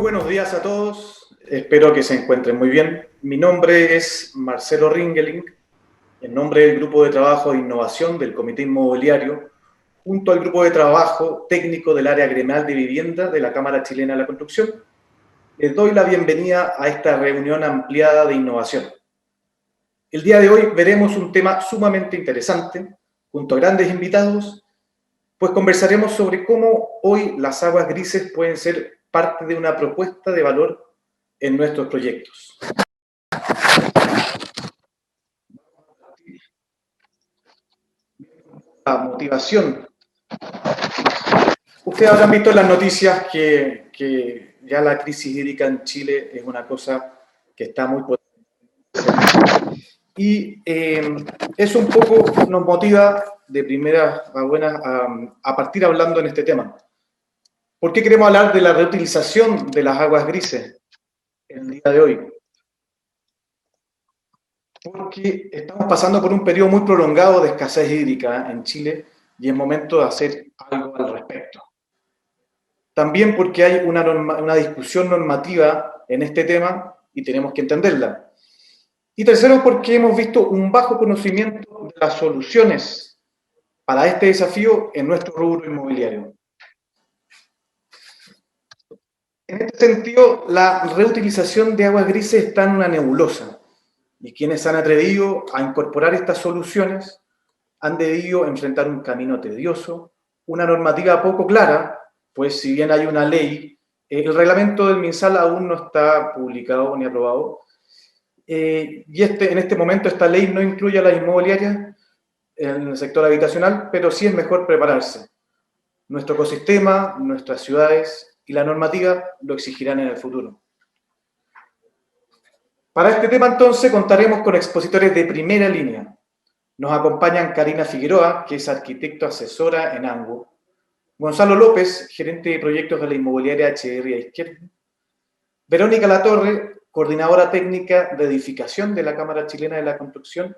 buenos días a todos, espero que se encuentren muy bien. Mi nombre es Marcelo Ringeling, en nombre del Grupo de Trabajo de Innovación del Comité Inmobiliario, junto al Grupo de Trabajo Técnico del Área Gremial de Vivienda de la Cámara Chilena de la Construcción. Les doy la bienvenida a esta reunión ampliada de innovación. El día de hoy veremos un tema sumamente interesante, junto a grandes invitados, pues conversaremos sobre cómo hoy las aguas grises pueden ser parte de una propuesta de valor en nuestros proyectos. La motivación. Ustedes habrán visto en las noticias que ya la crisis hídrica en Chile es una cosa que está muy potente. Y eso un poco nos motiva de primera a buena a partir hablando en este tema. ¿Por qué queremos hablar de la reutilización de las aguas grises el día de hoy? Porque estamos pasando por un periodo muy prolongado de escasez hídrica en Chile y es momento de hacer algo al respecto. También porque hay una discusión normativa en este tema y tenemos que entenderla. Y tercero, porque hemos visto un bajo conocimiento de las soluciones para este desafío en nuestro rubro inmobiliario. En este sentido, la reutilización de aguas grises está en una nebulosa y quienes se han atrevido a incorporar estas soluciones han debido enfrentar un camino tedioso, una normativa poco clara, pues si bien hay una ley, el reglamento del MinSal aún no está publicado ni aprobado, y en este momento esta ley no incluye a las inmobiliarias en el sector habitacional, pero sí es mejor prepararse. Nuestro ecosistema, nuestras ciudades y la normativa lo exigirán en el futuro. Para este tema entonces contaremos con expositores de primera línea. Nos acompañan Karina Figueroa, que es arquitecto asesora en ANGO, Gonzalo López, gerente de proyectos de la inmobiliaria Echeverría Izquierdo, Verónica Latorre, coordinadora técnica de edificación de la Cámara Chilena de la Construcción,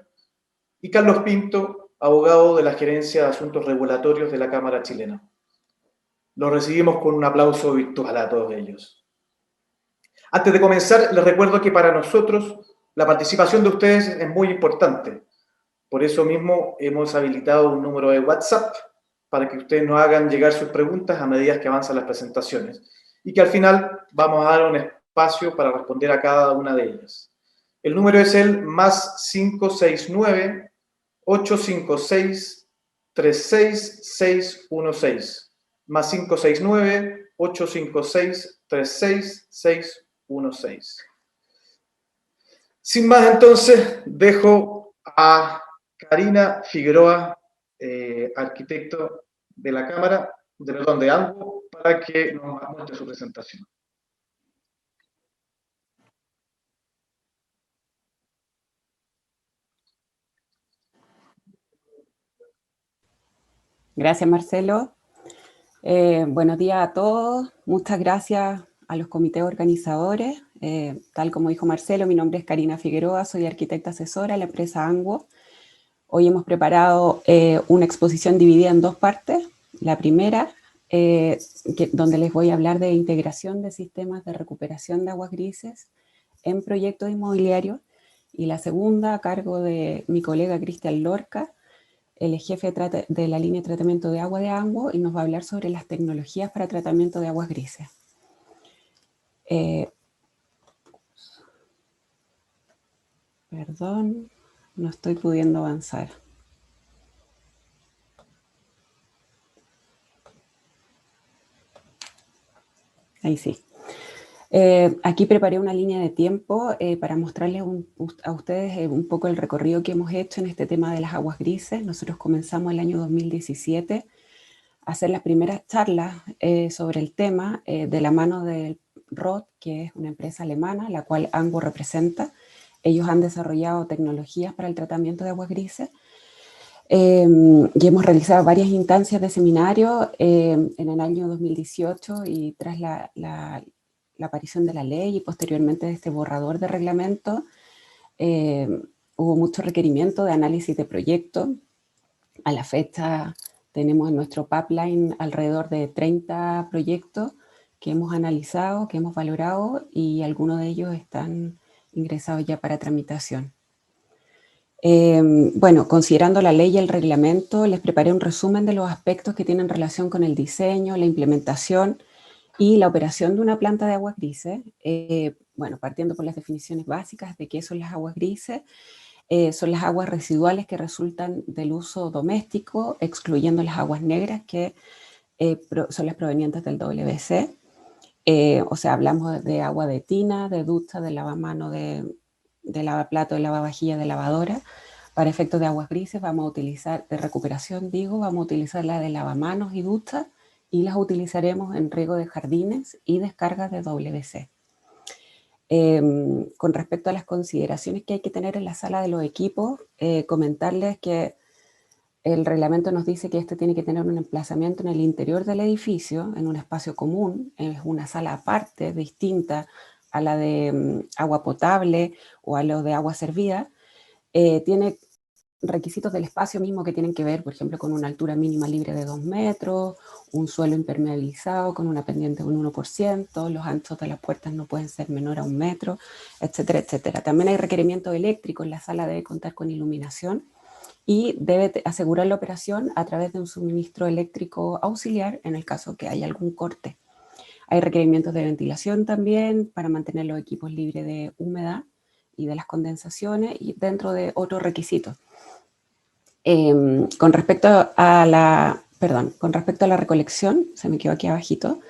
y Carlos Pinto, abogado de la Gerencia de Asuntos Regulatorios de la Cámara Chilena. Los recibimos con un aplauso virtual a todos ellos. Antes de comenzar, les recuerdo que para nosotros la participación de ustedes es muy importante. Por eso mismo hemos habilitado un número de WhatsApp para que ustedes nos hagan llegar sus preguntas a medida que avanzan las presentaciones y que al final vamos a dar un espacio para responder a cada una de ellas. El número es el +569 856 36616, +569 856 36616. Sin más, entonces, dejo a Karina Figueroa, arquitecto de la Cámara, de ANGO, para que nos muestre su presentación. Gracias, Marcelo. Buenos días a todos. Muchas gracias a los comités organizadores. Tal como dijo Marcelo, mi nombre es Karina Figueroa, soy arquitecta asesora de la empresa ANGO. Hoy hemos preparado una exposición dividida en dos partes. La primera, donde les voy a hablar de integración de sistemas de recuperación de aguas grises en proyectos inmobiliarios. Y la segunda, a cargo de mi colega Cristian Lorca, el jefe de la línea de tratamiento de agua de ANGO, y nos va a hablar sobre las tecnologías para tratamiento de aguas grises. Perdón, no estoy pudiendo avanzar. Ahí sí. Aquí preparé una línea de tiempo para mostrarles a ustedes un poco el recorrido que hemos hecho en este tema de las aguas grises. Nosotros comenzamos el año 2017 a hacer las primeras charlas sobre el tema de la mano de ROT, que es una empresa alemana, la cual ANGO representa. Ellos han desarrollado tecnologías para el tratamiento de aguas grises. Y hemos realizado varias instancias de seminario en el año 2018 y tras la aparición de la ley y posteriormente de este borrador de reglamento, hubo mucho requerimiento de análisis de proyecto. A la fecha tenemos en nuestro pipeline alrededor de 30 proyectos que hemos analizado, que hemos valorado, y algunos de ellos están ingresados ya para tramitación. Bueno, considerando la ley y el reglamento, les preparé un resumen de los aspectos que tienen relación con el diseño, la implementación y la operación de una planta de aguas grises. Bueno, partiendo por las definiciones básicas de qué son las aguas grises, son las aguas residuales que resultan del uso doméstico, excluyendo las aguas negras que son las provenientes del WC. O sea, hablamos de agua de tina, de ducha, de lavamanos, de lavaplato, de lavavajilla, de lavadora. Para efectos de aguas grises vamos a utilizar, de recuperación digo, vamos a utilizar la de lavamanos y ducha, y las utilizaremos en riego de jardines y descargas de WC. Con respecto a las consideraciones que hay que tener en la sala de los equipos, comentarles que el reglamento nos dice que este tiene que tener un emplazamiento en el interior del edificio, en un espacio común, es una sala aparte, distinta a la de agua potable o a lo de agua servida. Tiene requisitos del espacio mismo que tienen que ver, por ejemplo, con una altura mínima libre de 2 metros, un suelo impermeabilizado con una pendiente de un 1%, los anchos de las puertas no pueden ser menor a 1 metro, etcétera, etcétera. También hay requerimientos eléctricos, la sala debe contar con iluminación y debe asegurar la operación a través de un suministro eléctrico auxiliar en el caso que haya algún corte. Hay requerimientos de ventilación también para mantener los equipos libres de humedad y de las condensaciones, y dentro de otros requisitos. Con respecto a la recolección, se me quedó aquí abajito,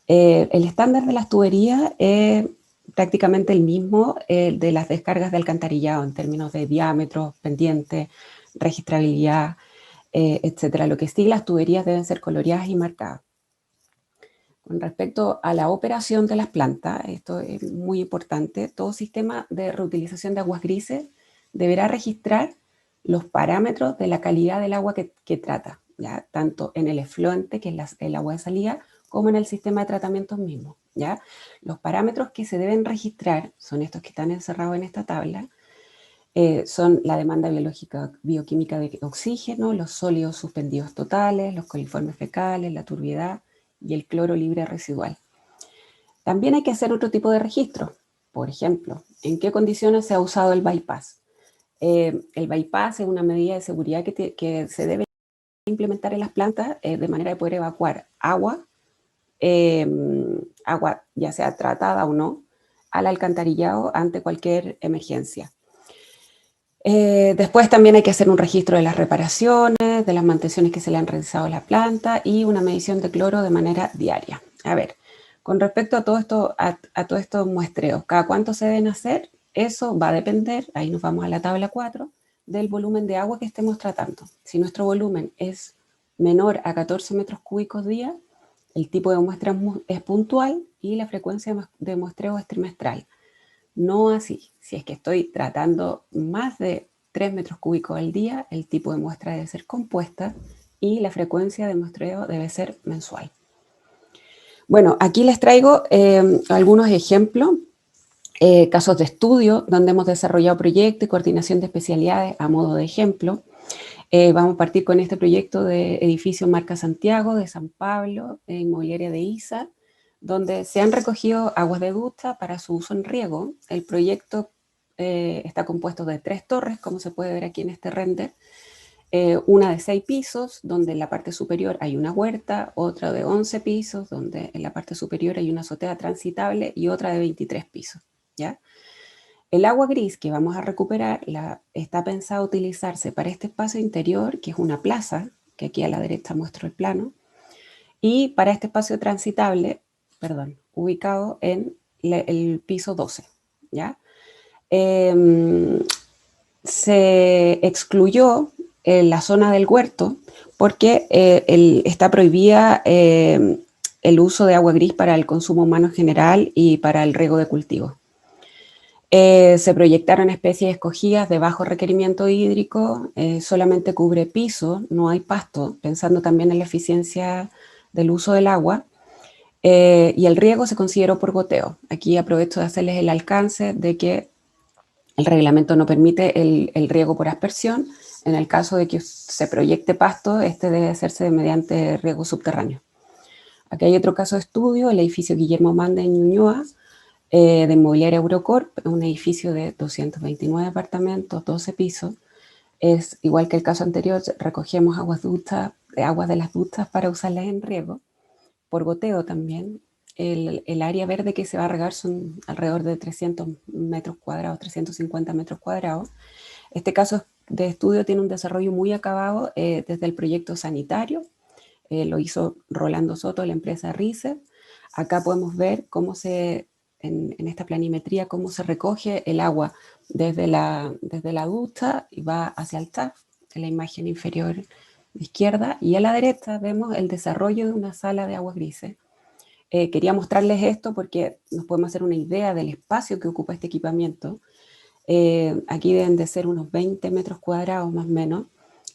el estándar de las tuberías es prácticamente el mismo de las descargas de alcantarillado en términos de diámetro, pendiente, registrabilidad, etcétera. Lo que sí, las tuberías deben ser coloreadas y marcadas. Con respecto a la operación de las plantas, esto es muy importante, todo sistema de reutilización de aguas grises deberá registrar los parámetros de la calidad del agua que trata, ¿ya? Tanto en el efluente, que es el agua de salida, como en el sistema de tratamiento mismo, ¿ya? Los parámetros que se deben registrar son estos que están encerrados en esta tabla. Son la demanda biológica bioquímica de oxígeno, los sólidos suspendidos totales, los coliformes fecales, la turbiedad y el cloro libre residual. También hay que hacer otro tipo de registro. Por ejemplo, ¿en qué condiciones se ha usado el bypass? El bypass es una medida de seguridad que se debe implementar en las plantas de manera de poder evacuar agua, agua ya sea tratada o no, al alcantarillado ante cualquier emergencia. Después también hay que hacer un registro de las reparaciones, de las mantenciones que se le han realizado a la planta y una medición de cloro de manera diaria. A ver, con respecto a todo esto, a todos estos muestreos, ¿cada cuánto se deben hacer? Eso va a depender, ahí nos vamos a la tabla 4, del volumen de agua que estemos tratando. Si nuestro volumen es menor a 14 metros cúbicos día, el tipo de muestra es puntual y la frecuencia de muestreo es trimestral. No así, si es que estoy tratando más de 3 metros cúbicos al día, el tipo de muestra debe ser compuesta y la frecuencia de muestreo debe ser mensual. Bueno, aquí les traigo algunos ejemplos, casos de estudio donde hemos desarrollado proyectos y coordinación de especialidades a modo de ejemplo. Vamos a partir con este proyecto de edificio Marca Santiago de San Pablo, inmobiliaria de ISA, donde se han recogido aguas de ducha para su uso en riego. El proyecto está compuesto de 3 torres, como se puede ver aquí en este render. Una de 6 pisos, donde en la parte superior hay una huerta, otra de 11 pisos, donde en la parte superior hay una azotea transitable y otra de 23 pisos, ¿ya? El agua gris que vamos a recuperar está pensada a utilizarse para este espacio interior, que es una plaza, que aquí a la derecha muestro el plano, y para este espacio transitable, ubicado en el piso 12, ¿ya? Se excluyó la zona del huerto porque está prohibida el uso de agua gris para el consumo humano en general y para el riego de cultivos. Se proyectaron especies escogidas de bajo requerimiento hídrico, solamente cubre piso, no hay pasto, pensando también en la eficiencia del uso del agua, y el riego se consideró por goteo. Aquí aprovecho de hacerles el alcance de que el reglamento no permite el riego por aspersión. En el caso de que se proyecte pasto, este debe hacerse mediante riego subterráneo. Aquí hay otro caso de estudio, el edificio Guillermo Manda en Ñuñoa, de Inmobiliaria Eurocorp, un edificio de 229 apartamentos, 12 pisos. Es igual que el caso anterior, recogemos aguas de las ductas para usarlas en riego, por goteo también. El área verde que se va a regar son alrededor de 300 metros cuadrados, 350 metros cuadrados. Este caso de estudio tiene un desarrollo muy acabado desde el proyecto sanitario. Lo hizo Rolando Soto, la empresa RICE. Acá podemos ver cómo en esta planimetría, cómo se recoge el agua desde la ducta y va hacia el TAP, en la imagen inferior izquierda, y a la derecha vemos el desarrollo de una sala de aguas grises. Quería mostrarles esto porque nos podemos hacer una idea del espacio que ocupa este equipamiento. Aquí deben de ser unos 20 metros cuadrados más o menos.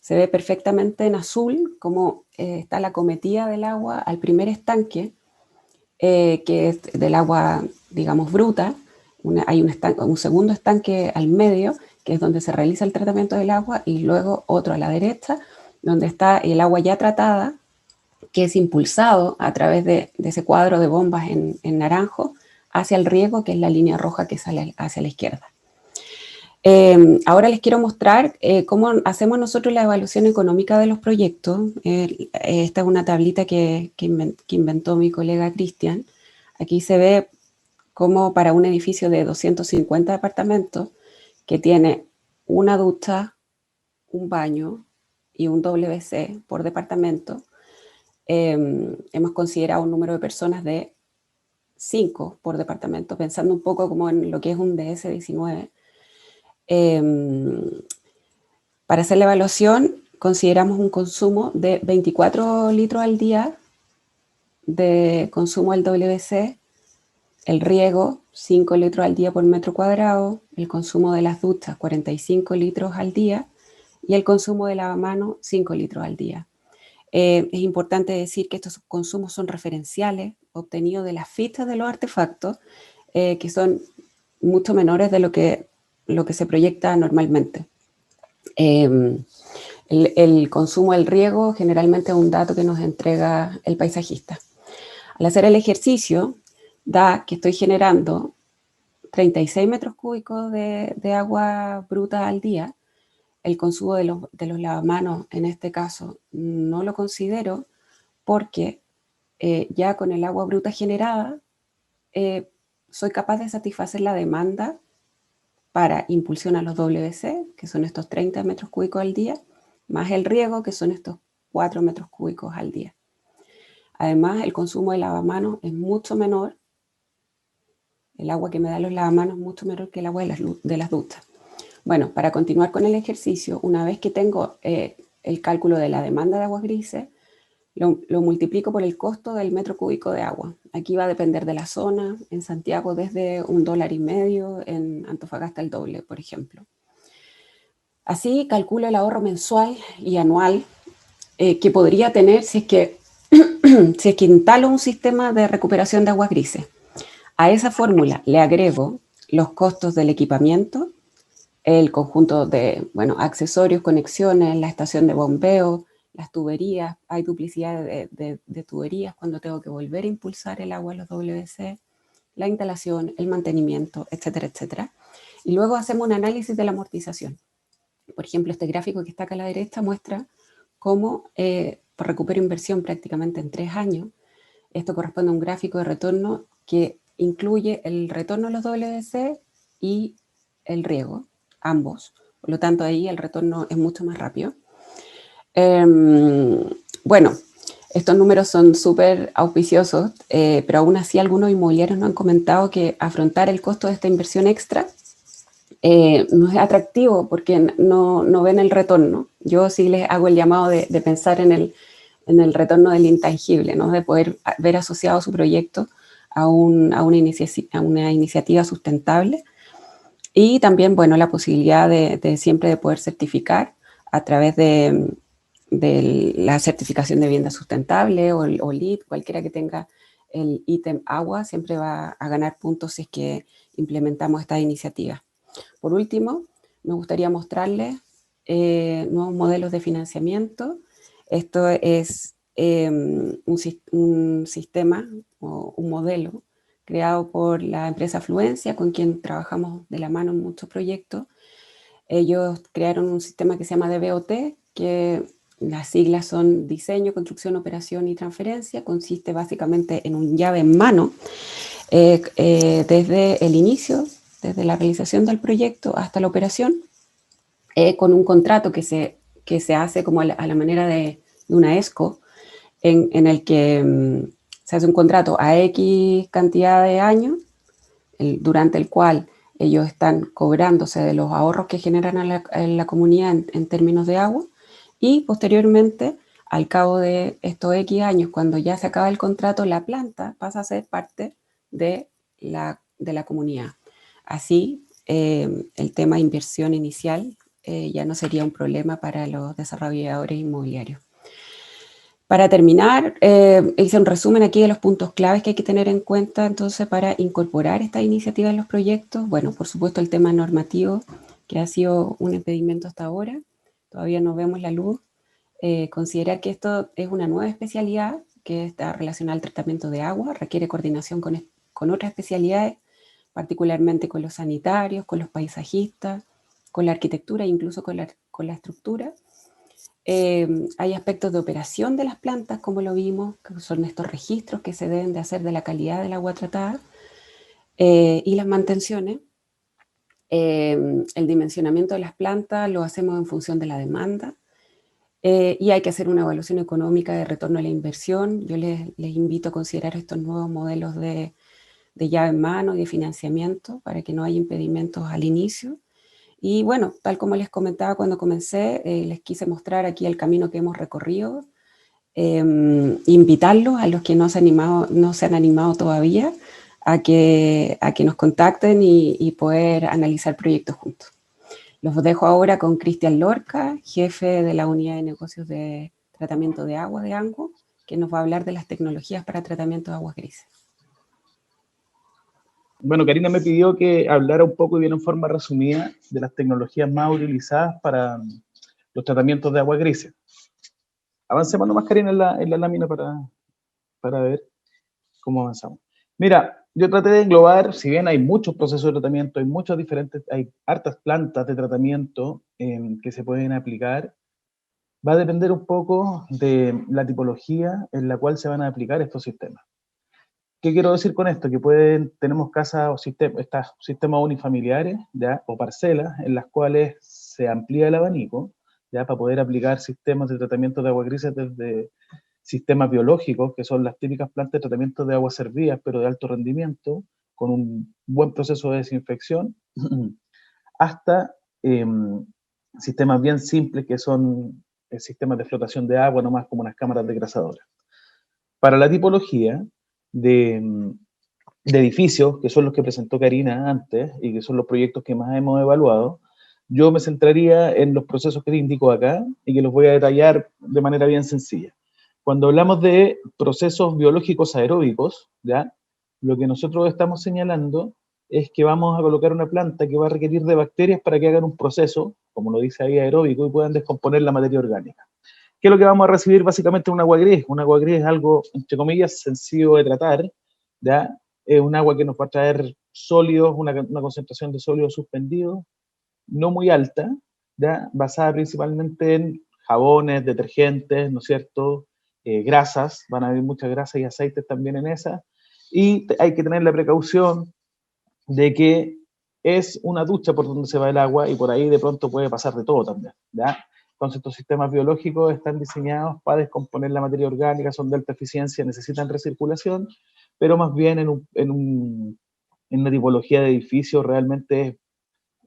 Se ve perfectamente en azul cómo está la cometida del agua al primer estanque, que es del agua, digamos, bruta. Hay un segundo estanque al medio, que es donde se realiza el tratamiento del agua, y luego otro a la derecha, donde está el agua ya tratada, que es impulsado a través de ese cuadro de bombas en naranjo hacia el riego, que es la línea roja que sale hacia la izquierda. Ahora les quiero mostrar cómo hacemos nosotros la evaluación económica de los proyectos. Esta es una tablita que inventó mi colega Cristian. Aquí se ve cómo para un edificio de 250 departamentos que tiene una ducha, un baño y un WC por departamento, hemos considerado un número de personas de 5 por departamento, pensando un poco como en lo que es un DS-19. Para hacer la evaluación consideramos un consumo de 24 litros al día de consumo del WC, el riego 5 litros al día por metro cuadrado, el consumo de las duchas 45 litros al día y el consumo de lavamanos 5 litros al día. Es importante decir que estos consumos son referenciales, obtenidos de las fichas de los artefactos, que son mucho menores de lo que se proyecta normalmente. El consumo del riego generalmente es un dato que nos entrega el paisajista. Al hacer el ejercicio, da que estoy generando 36 metros cúbicos de agua bruta al día. El consumo de los lavamanos, en este caso, no lo considero porque ya con el agua bruta generada soy capaz de satisfacer la demanda para impulsión a los WC, que son estos 30 metros cúbicos al día, más el riego, que son estos 4 metros cúbicos al día. Además, el consumo de lavamanos es mucho menor, el agua que me dan los lavamanos es mucho menor que el agua de las duchas. Bueno, para continuar con el ejercicio, una vez que tengo el cálculo de la demanda de aguas grises, lo multiplico por el costo del metro cúbico de agua. Aquí va a depender de la zona. En Santiago desde $1.50, en Antofagasta el doble, por ejemplo. Así calculo el ahorro mensual y anual que podría tener si es que instalo un sistema de recuperación de aguas grises. A esa fórmula le agrego los costos del equipamiento, el conjunto de accesorios, conexiones, la estación de bombeo, las tuberías, hay duplicidad de tuberías cuando tengo que volver a impulsar el agua a los WC, la instalación, el mantenimiento, etcétera, etcétera. Y luego hacemos un análisis de la amortización. Por ejemplo, este gráfico que está acá a la derecha muestra cómo recupero inversión prácticamente en 3 años. Esto corresponde a un gráfico de retorno que incluye el retorno a los WC y el riego, ambos. Por lo tanto, ahí el retorno es mucho más rápido. Bueno, estos números son súper auspiciosos, pero aún así algunos inmobiliarios nos han comentado que afrontar el costo de esta inversión extra no es atractivo porque no ven el retorno. Yo sí les hago el llamado de pensar en el retorno del intangible, ¿no? De poder ver asociado su proyecto a una iniciativa sustentable. Y también, bueno, la posibilidad de siempre de poder certificar a través de la certificación de vivienda sustentable o LEED, cualquiera que tenga el ítem agua, siempre va a ganar puntos si es que implementamos esta iniciativa. Por último, me gustaría mostrarles nuevos modelos de financiamiento. Esto es un sistema o un modelo creado por la empresa Fluencia, con quien trabajamos de la mano en muchos proyectos. Ellos crearon un sistema que se llama DBOT, que las siglas son Diseño, Construcción, Operación y Transferencia. Consiste básicamente en un llave en mano desde el inicio, desde la realización del proyecto hasta la operación, con un contrato que se hace como a la manera de una ESCO, en el que se hace un contrato a X cantidad de años, durante el cual ellos están cobrándose de los ahorros que generan en la comunidad en términos de agua, y posteriormente, al cabo de estos X años, cuando ya se acaba el contrato, la planta pasa a ser parte de la comunidad. Así, el tema de inversión inicial ya no sería un problema para los desarrolladores inmobiliarios. Para terminar, hice un resumen aquí de los puntos claves que hay que tener en cuenta entonces para incorporar esta iniciativa en los proyectos. Bueno, por supuesto el tema normativo, que ha sido un impedimento hasta ahora, todavía no vemos la luz. Considerar que esto es una nueva especialidad que está relacionada al tratamiento de agua, requiere coordinación con otras especialidades, particularmente con los sanitarios, con los paisajistas, con la arquitectura e incluso con la estructura. Hay aspectos de operación de las plantas, como lo vimos, que son estos registros que se deben de hacer de la calidad del agua tratada, y las mantenciones. El dimensionamiento de las plantas lo hacemos en función de la demanda, y hay que hacer una evaluación económica de retorno a la inversión. Yo les invito a considerar estos nuevos modelos de llave en mano y de financiamiento para que no haya impedimentos al inicio. Y bueno, tal como les comentaba cuando comencé, les quise mostrar aquí el camino que hemos recorrido, invitarlos a los que no se han animado todavía a que nos contacten y poder analizar proyectos juntos. Los dejo ahora con Cristian Lorca, jefe de la Unidad de Negocios de Tratamiento de Agua de ANGO, que nos va a hablar de las tecnologías para tratamiento de aguas grises. Bueno, Karina me pidió que hablara un poco y bien en forma resumida de las tecnologías más utilizadas para los tratamientos de agua grises. Avancemos nomás, Karina, en la lámina para ver cómo avanzamos. Mira, yo traté de englobar, si bien hay muchos procesos de tratamiento, hay hartas plantas de tratamiento que se pueden aplicar, va a depender un poco de la tipología en la cual se van a aplicar estos sistemas. ¿Qué quiero decir con esto? Que tenemos casas o sistemas unifamiliares, ¿ya? O parcelas en las cuales se amplía el abanico, ¿ya? Para poder aplicar sistemas de tratamiento de agua grises desde sistemas biológicos, que son las típicas plantas de tratamiento de aguas servidas, pero de alto rendimiento, con un buen proceso de desinfección, hasta sistemas bien simples, que son sistemas de flotación de agua, nomás como unas cámaras degrasadoras. Para la tipología de edificios, que son los que presentó Karina antes, y que son los proyectos que más hemos evaluado, yo me centraría en los procesos que te indico acá, y que los voy a detallar de manera bien sencilla. Cuando hablamos de procesos biológicos aeróbicos, ¿ya? Lo que nosotros estamos señalando es que vamos a colocar una planta que va a requerir de bacterias para que hagan un proceso, como lo dice ahí, aeróbico, y puedan descomponer la materia orgánica. ¿Qué es lo que vamos a recibir básicamente en un agua gris? Un agua gris es algo, entre comillas, sencillo de tratar, ¿ya? Es un agua que nos va a traer sólidos, una concentración de sólidos suspendidos, no muy alta, ¿ya? Basada principalmente en jabones, detergentes, ¿no es cierto? Grasas, van a haber muchas grasas y aceites también en esa, y hay que tener la precaución de que es una ducha por donde se va el agua y por ahí de pronto puede pasar de todo también, ¿ya? Entonces estos sistemas biológicos están diseñados para descomponer la materia orgánica, son de alta eficiencia, necesitan recirculación, pero más bien en una tipología de edificio realmente,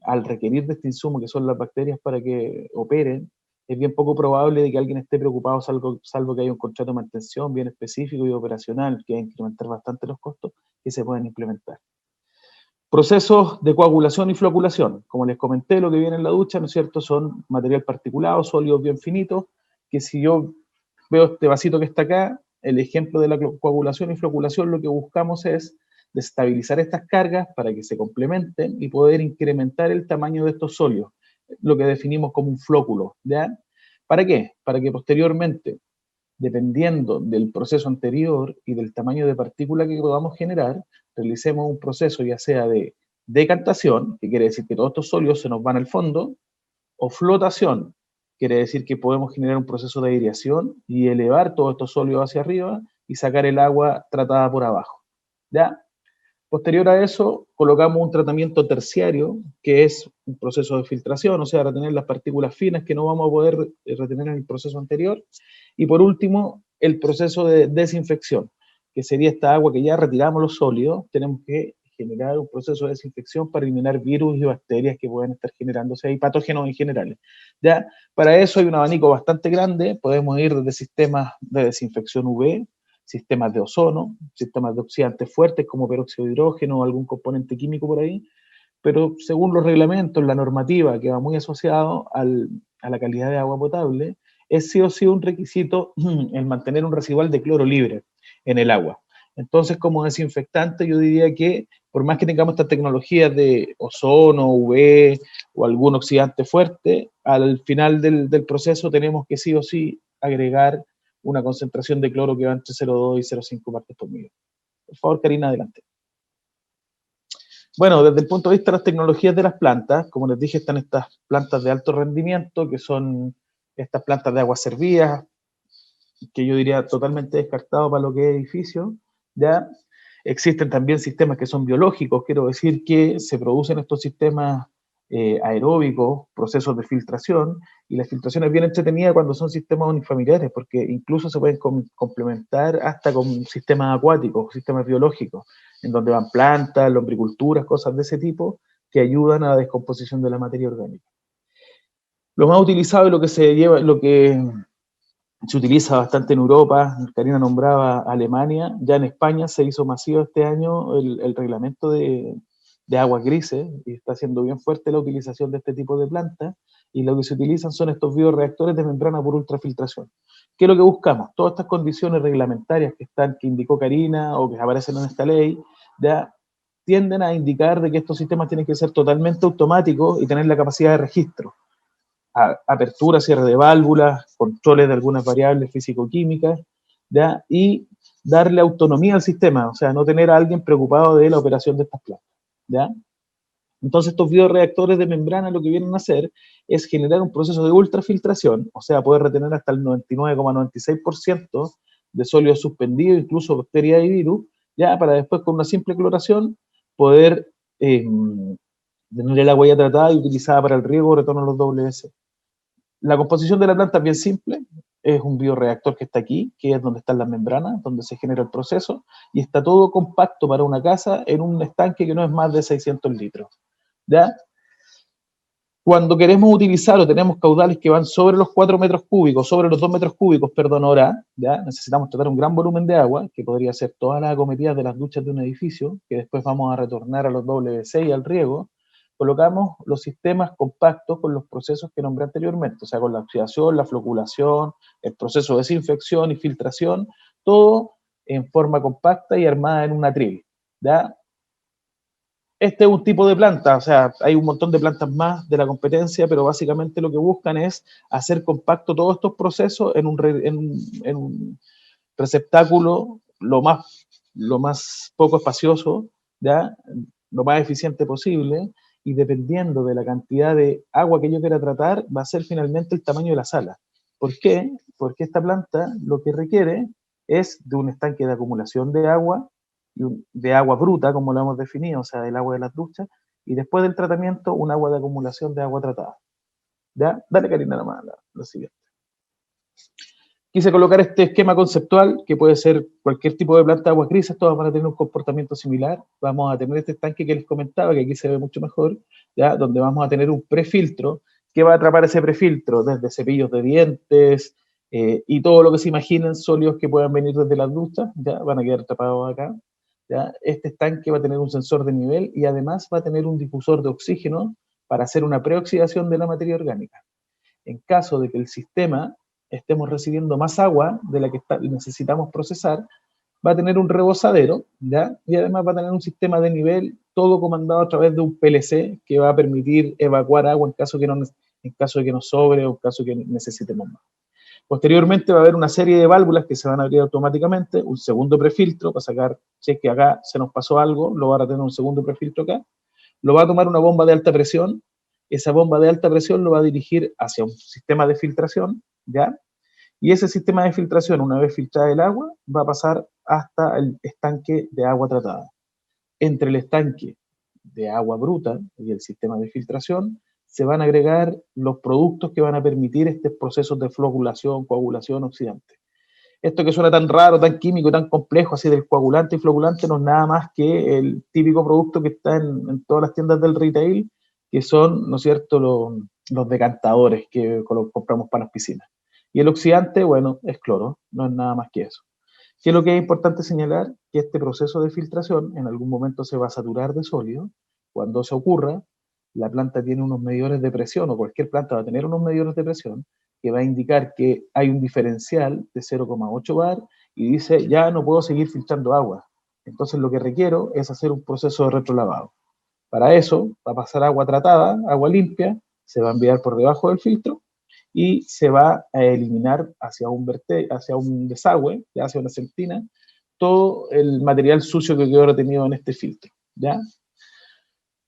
al requerir de este insumo que son las bacterias para que operen, es bien poco probable de que alguien esté preocupado, salvo que haya un contrato de mantención bien específico y operacional que va a incrementar bastante los costos que se pueden implementar. Procesos de coagulación y floculación. Como les comenté, lo que viene en la ducha, ¿no es cierto?, son material particulado, sólidos bien finitos, que si yo veo este vasito que está acá, el ejemplo de la coagulación y floculación, lo que buscamos es desestabilizar estas cargas para que se complementen y poder incrementar el tamaño de estos sólidos, lo que definimos como un flóculo, ¿ya? ¿Para qué? Para que posteriormente dependiendo del proceso anterior y del tamaño de partícula que podamos generar, realicemos un proceso ya sea de decantación, que quiere decir que todos estos sólidos se nos van al fondo, o flotación, quiere decir que podemos generar un proceso de aireación y elevar todos estos sólidos hacia arriba y sacar el agua tratada por abajo. ¿Ya? Posterior a eso, colocamos un tratamiento terciario, que es un proceso de filtración, o sea, retener las partículas finas que no vamos a poder retener en el proceso anterior. Y por último, el proceso de desinfección, que sería esta agua que ya retiramos los sólidos, tenemos que generar un proceso de desinfección para eliminar virus y bacterias que pueden estar generándose ahí, patógenos en general. ¿Ya? Para eso hay un abanico bastante grande, podemos ir desde sistemas de desinfección UV, sistemas de ozono, sistemas de oxidantes fuertes como peróxido de hidrógeno o algún componente químico por ahí, pero según los reglamentos, la normativa que va muy asociado a la calidad de agua potable, es sí o sí un requisito el mantener un residual de cloro libre en el agua. Entonces, como desinfectante, yo diría que por más que tengamos estas tecnologías de ozono, UV o algún oxidante fuerte, al final del proceso tenemos que sí o sí agregar una concentración de cloro que va entre 0,2 y 0,5 partes por millón. Por favor, Karina, adelante. Bueno, desde el punto de vista de las tecnologías de las plantas, como les dije, están estas plantas de alto rendimiento, que son estas plantas de aguas servidas, que yo diría totalmente descartado para lo que es edificio, ¿ya? Existen también sistemas que son biológicos, quiero decir que se producen estos sistemas aeróbicos, procesos de filtración, y la filtración es bien entretenida cuando son sistemas unifamiliares, porque incluso se pueden complementar hasta con sistemas acuáticos, sistemas biológicos, en donde van plantas, lombriculturas, cosas de ese tipo, que ayudan a la descomposición de la materia orgánica. Lo más utilizado y lo que se lleva, lo que se utiliza bastante en Europa, Karina nombraba Alemania, ya en España se hizo masivo este año el reglamento de aguas grises, y está siendo bien fuerte la utilización de este tipo de plantas, y lo que se utilizan son estos bioreactores de membrana por ultrafiltración. ¿Qué es lo que buscamos? Todas estas condiciones reglamentarias que indicó Karina, o que aparecen en esta ley, ya tienden a indicar de que estos sistemas tienen que ser totalmente automáticos y tener la capacidad de registro. Apertura, cierre de válvulas, controles de algunas variables físico-químicas, ¿ya? Y darle autonomía al sistema, o sea, no tener a alguien preocupado de la operación de estas plantas, ¿ya? Entonces estos bioreactores de membrana lo que vienen a hacer es generar un proceso de ultrafiltración, o sea, poder retener hasta el 99,96% de sólido suspendido, incluso bacterias y virus, ya para después con una simple cloración poder tener el agua ya tratada y utilizada para el riego, retorno a los WC. La composición de la planta es bien simple, es un bioreactor que está aquí, que es donde están las membranas, donde se genera el proceso, y está todo compacto para una casa en un estanque que no es más de 600 litros. ¿Ya? Cuando queremos utilizar o tenemos caudales que van sobre los 4 metros cúbicos, sobre los 2 metros cúbicos, perdón, hora, ¿ya? Necesitamos tratar un gran volumen de agua, que podría ser todas las acometidas de las duchas de un edificio, que después vamos a retornar a los WC y al riego. Colocamos los sistemas compactos con los procesos que nombré anteriormente, o sea, con la oxidación, la floculación, el proceso de desinfección y filtración, todo en forma compacta y armada en un atril, ¿ya? Este es un tipo de planta, o sea, hay un montón de plantas más de la competencia, pero básicamente lo que buscan es hacer compacto todos estos procesos en un receptáculo lo más poco espacioso, ¿ya? Lo más eficiente posible, y dependiendo de la cantidad de agua que yo quiera tratar, va a ser finalmente el tamaño de la sala. ¿Por qué? Porque esta planta lo que requiere es de un estanque de acumulación de agua, de agua bruta, como lo hemos definido, o sea, del agua de las duchas, y después del tratamiento, un agua de acumulación de agua tratada. ¿Ya? Dale, Karina, nomás la siguiente. Quise colocar este esquema conceptual, que puede ser cualquier tipo de planta de aguas grises, todas van a tener un comportamiento similar. Vamos a tener este estanque que les comentaba, que aquí se ve mucho mejor, ¿ya? Donde vamos a tener un prefiltro, que va a atrapar ese prefiltro desde cepillos de dientes y todo lo que se imaginen sólidos que puedan venir desde las duchas, ¿ya? Van a quedar atrapados acá. ¿Ya? Este estanque va a tener un sensor de nivel y además va a tener un difusor de oxígeno para hacer una preoxidación de la materia orgánica. En caso de que el sistema estemos recibiendo más agua de la que necesitamos procesar, va a tener un rebosadero, ¿ya? Y además va a tener un sistema de nivel, todo comandado a través de un PLC que va a permitir evacuar agua en caso de que nos sobre o en caso de que necesitemos más. Posteriormente va a haber una serie de válvulas que se van a abrir automáticamente, un segundo prefiltro para sacar, si es que acá se nos pasó algo, lo va a tener un segundo prefiltro acá, lo va a tomar una bomba de alta presión, esa bomba de alta presión lo va a dirigir hacia un sistema de filtración, ¿ya? Y ese sistema de filtración, una vez filtrada el agua, va a pasar hasta el estanque de agua tratada. Entre el estanque de agua bruta y el sistema de filtración, se van a agregar los productos que van a permitir estos procesos de floculación, coagulación, oxidante. Esto que suena tan raro, tan químico, tan complejo, así del coagulante y floculante, no es nada más que el típico producto que está en todas las tiendas del retail, que son, ¿no es cierto?, los decantadores que compramos para las piscinas. Y el oxidante, bueno, es cloro, no es nada más que eso. ¿Qué es lo que es importante señalar? Que este proceso de filtración en algún momento se va a saturar de sólido. Cuando se ocurra, la planta tiene unos medidores de presión, o cualquier planta va a tener unos medidores de presión, que va a indicar que hay un diferencial de 0,8 bar y dice, ya no puedo seguir filtrando agua. Entonces lo que requiero es hacer un proceso de retrolavado. Para eso va a pasar agua tratada, agua limpia, se va a enviar por debajo del filtro y se va a eliminar hacia un desagüe, ya hacia una sentina, todo el material sucio que quedó retenido en este filtro, ¿ya?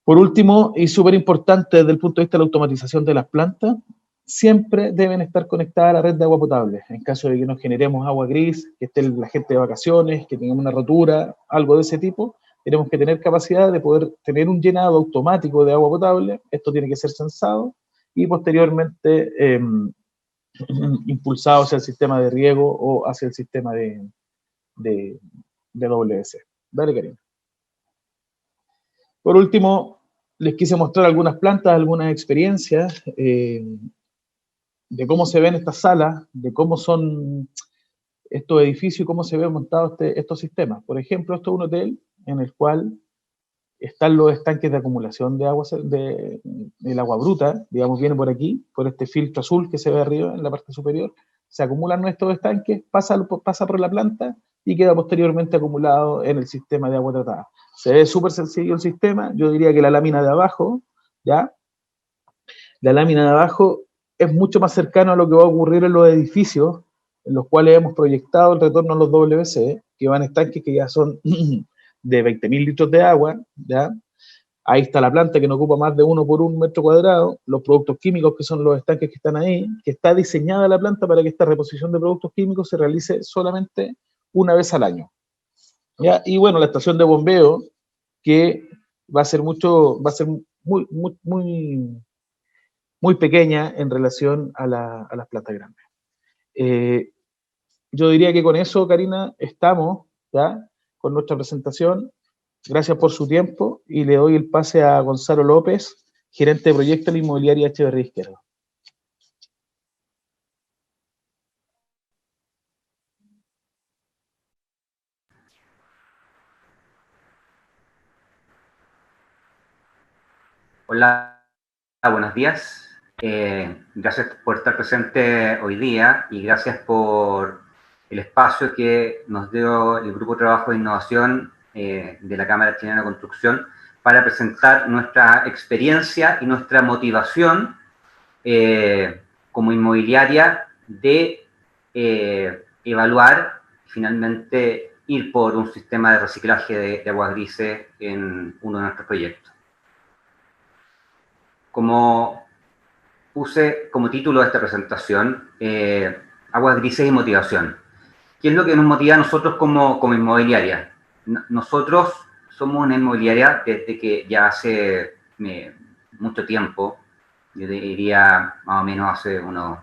Por último, y súper importante desde el punto de vista de la automatización de las plantas, siempre deben estar conectadas a la red de agua potable. En caso de que nos generemos agua gris, que esté la gente de vacaciones, que tengamos una rotura, algo de ese tipo, tenemos que tener capacidad de poder tener un llenado automático de agua potable. Esto tiene que ser censado y posteriormente impulsado hacia el sistema de riego o hacia el sistema de WC. Dale, Karina. Por último, les quise mostrar algunas plantas, algunas experiencias de cómo se ven estas salas, de cómo son estos edificios y cómo se ven montados estos sistemas. Por ejemplo, esto es un hotel en el cual están los estanques de acumulación de agua, del agua bruta, digamos, viene por aquí, por este filtro azul que se ve arriba en la parte superior, se acumulan nuestros estanques, pasa por la planta y queda posteriormente acumulado en el sistema de agua tratada. Se ve súper sencillo el sistema, yo diría que la lámina de abajo, ¿ya? La lámina de abajo es mucho más cercano a lo que va a ocurrir en los edificios en los cuales hemos proyectado el retorno a los WC, que van estanques que ya son de 20.000 litros de agua, ¿ya? Ahí está la planta que no ocupa más de 1 por 1 metro cuadrado, los productos químicos que son los estanques que están ahí, que está diseñada la planta para que esta reposición de productos químicos se realice solamente una vez al año, ¿ya? Y bueno, la estación de bombeo, que va a ser muy pequeña en relación a las plantas grandes. Yo diría que con eso, Karina, estamos, ¿ya?, con nuestra presentación. Gracias por su tiempo y le doy el pase a Gonzalo López, gerente de proyecto de la inmobiliaria Echeverría Izquierdo. Hola, buenos días. Gracias por estar presente hoy día y gracias por el espacio que nos dio el Grupo de Trabajo de Innovación de la Cámara Chilena de Construcción para presentar nuestra experiencia y nuestra motivación como inmobiliaria de evaluar, finalmente ir por un sistema de reciclaje de aguas grises en uno de nuestros proyectos. Como puse como título de esta presentación, aguas grises y motivación. ¿Qué es lo que nos motiva a nosotros como inmobiliaria? Nosotros somos una inmobiliaria desde que ya hace mucho tiempo, yo diría más o menos hace unos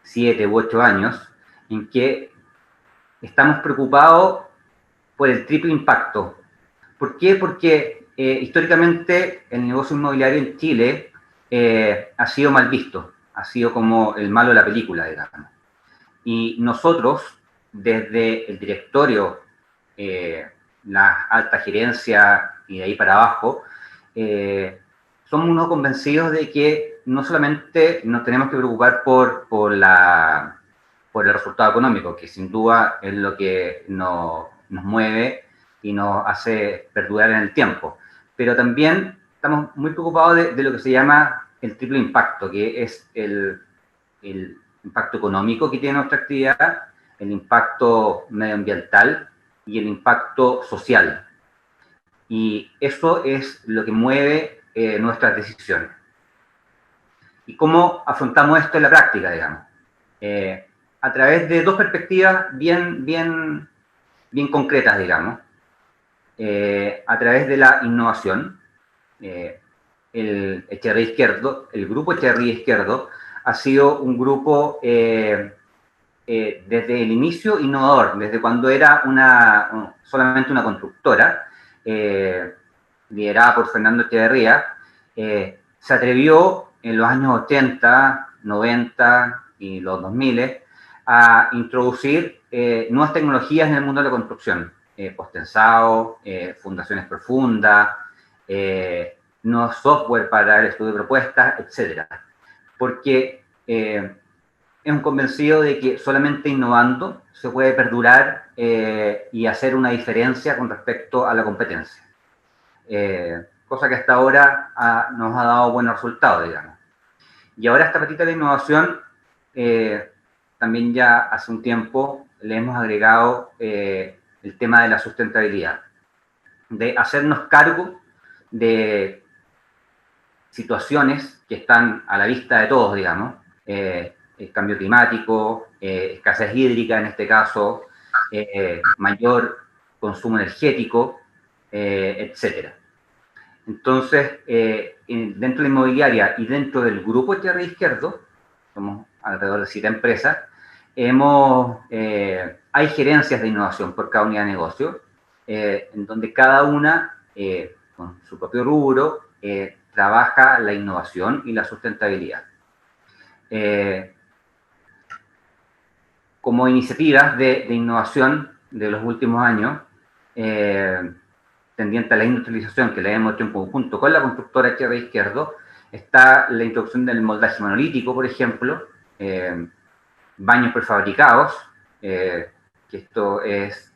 7 u 8 años, en que estamos preocupados por el triple impacto. ¿Por qué? Porque históricamente el negocio inmobiliario en Chile ha sido mal visto, ha sido como el malo de la película, digamos. Y nosotros, desde el directorio, la alta gerencia y de ahí para abajo, somos unos convencidos de que no solamente nos tenemos que preocupar por el resultado económico, que sin duda es lo que nos mueve y nos hace perdurar en el tiempo, pero también estamos muy preocupados de lo que se llama el triple impacto, que es el impacto económico que tiene nuestra actividad, el impacto medioambiental y el impacto social. Y eso es lo que mueve nuestras decisiones. ¿Y cómo afrontamos esto en la práctica, digamos? A través de dos perspectivas bien concretas, digamos. A través de la innovación. El grupo Echeverría Izquierdo ha sido un grupo desde el inicio innovador, desde cuando era solamente una constructora, liderada por Fernando Echeverría. Se atrevió en los años 80, 90 y los 2000 a introducir nuevas tecnologías en el mundo de la construcción, post-tensado, fundaciones profundas, nuevos software para el estudio de propuestas, etc. Porque es un convencido de que solamente innovando se puede perdurar y hacer una diferencia con respecto a la competencia. Cosa que hasta ahora nos ha dado buenos resultados, digamos. Y ahora esta patita de innovación, también ya hace un tiempo le hemos agregado el tema de la sustentabilidad, de hacernos cargo de situaciones que están a la vista de todos, digamos, el cambio climático, escasez hídrica en este caso, mayor consumo energético, etcétera. Entonces, dentro de la inmobiliaria y dentro del grupo Echeverría Izquierdo, somos alrededor de 7 empresas, hay gerencias de innovación por cada unidad de negocio, en donde cada una, con su propio rubro, trabaja la innovación y la sustentabilidad. Como iniciativas de innovación de los últimos años, tendiente a la industrialización que la hemos hecho en conjunto con la constructora Echeverría Izquierdo, está la introducción del moldaje monolítico, por ejemplo, baños prefabricados, que esto es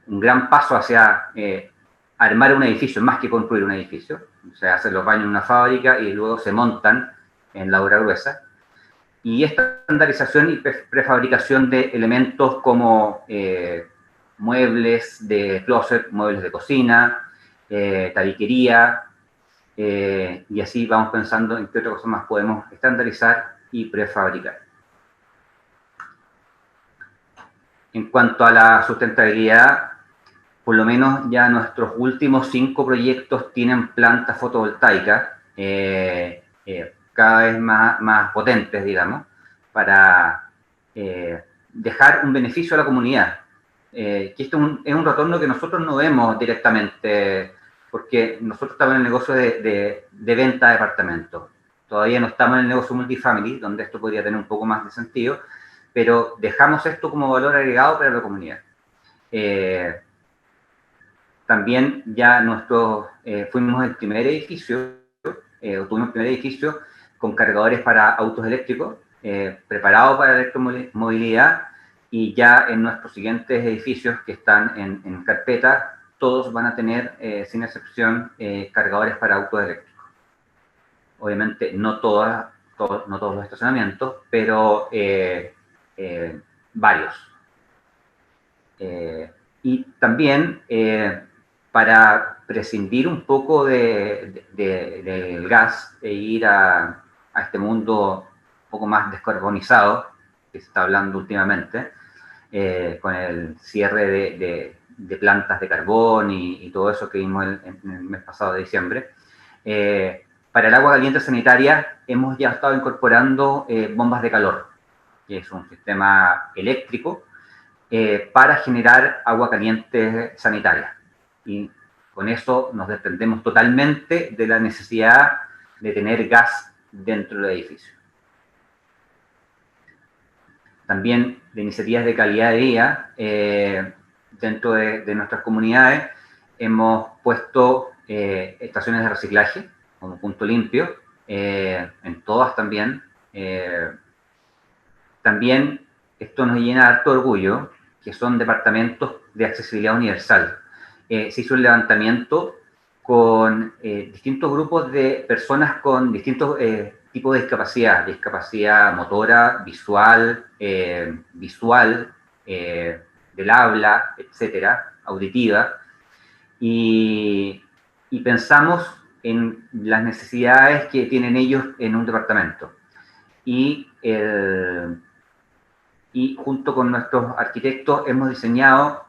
un gran paso hacia armar un edificio, más que construir un edificio. O sea, hacer los baños en una fábrica y luego se montan en la obra gruesa. Y esta estandarización y prefabricación de elementos como muebles de closet, muebles de cocina, tabiquería, y así vamos pensando en qué otras cosas más podemos estandarizar y prefabricar. En cuanto a la sustentabilidad, por lo menos ya nuestros últimos 5 proyectos tienen plantas fotovoltaicas, cada vez más potentes, digamos, para dejar un beneficio a la comunidad. Que esto es un retorno que nosotros no vemos directamente, porque nosotros estamos en el negocio de venta de departamentos. Todavía no estamos en el negocio multifamily, donde esto podría tener un poco más de sentido, pero dejamos esto como valor agregado para la comunidad. También ya fuimos el primer edificio, tuvimos el primer edificio con cargadores para autos eléctricos, preparado para la electromovilidad, y ya en nuestros siguientes edificios que están en carpeta, todos van a tener, sin excepción, cargadores para autos eléctricos. Obviamente no todos los estacionamientos, pero varios. Y también para prescindir un poco del gas e ir a este mundo un poco más descarbonizado, que se está hablando últimamente, con el cierre de plantas de carbón y todo eso que vimos en el mes pasado de diciembre. Para el agua caliente sanitaria hemos ya estado incorporando bombas de calor, que es un sistema eléctrico para generar agua caliente sanitaria. Y con eso nos desprendemos totalmente de la necesidad de tener gas dentro del edificio. También de iniciativas de calidad de vida, dentro de nuestras comunidades hemos puesto estaciones de reciclaje como Punto Limpio, en todas también. También esto nos llena de harto orgullo, que son departamentos de accesibilidad universal. Se hizo un levantamiento con distintos grupos de personas con distintos tipo de discapacidad, discapacidad motora, visual, del habla, etcétera, auditiva, y pensamos en las necesidades que tienen ellos en un departamento. Y junto con nuestros arquitectos hemos diseñado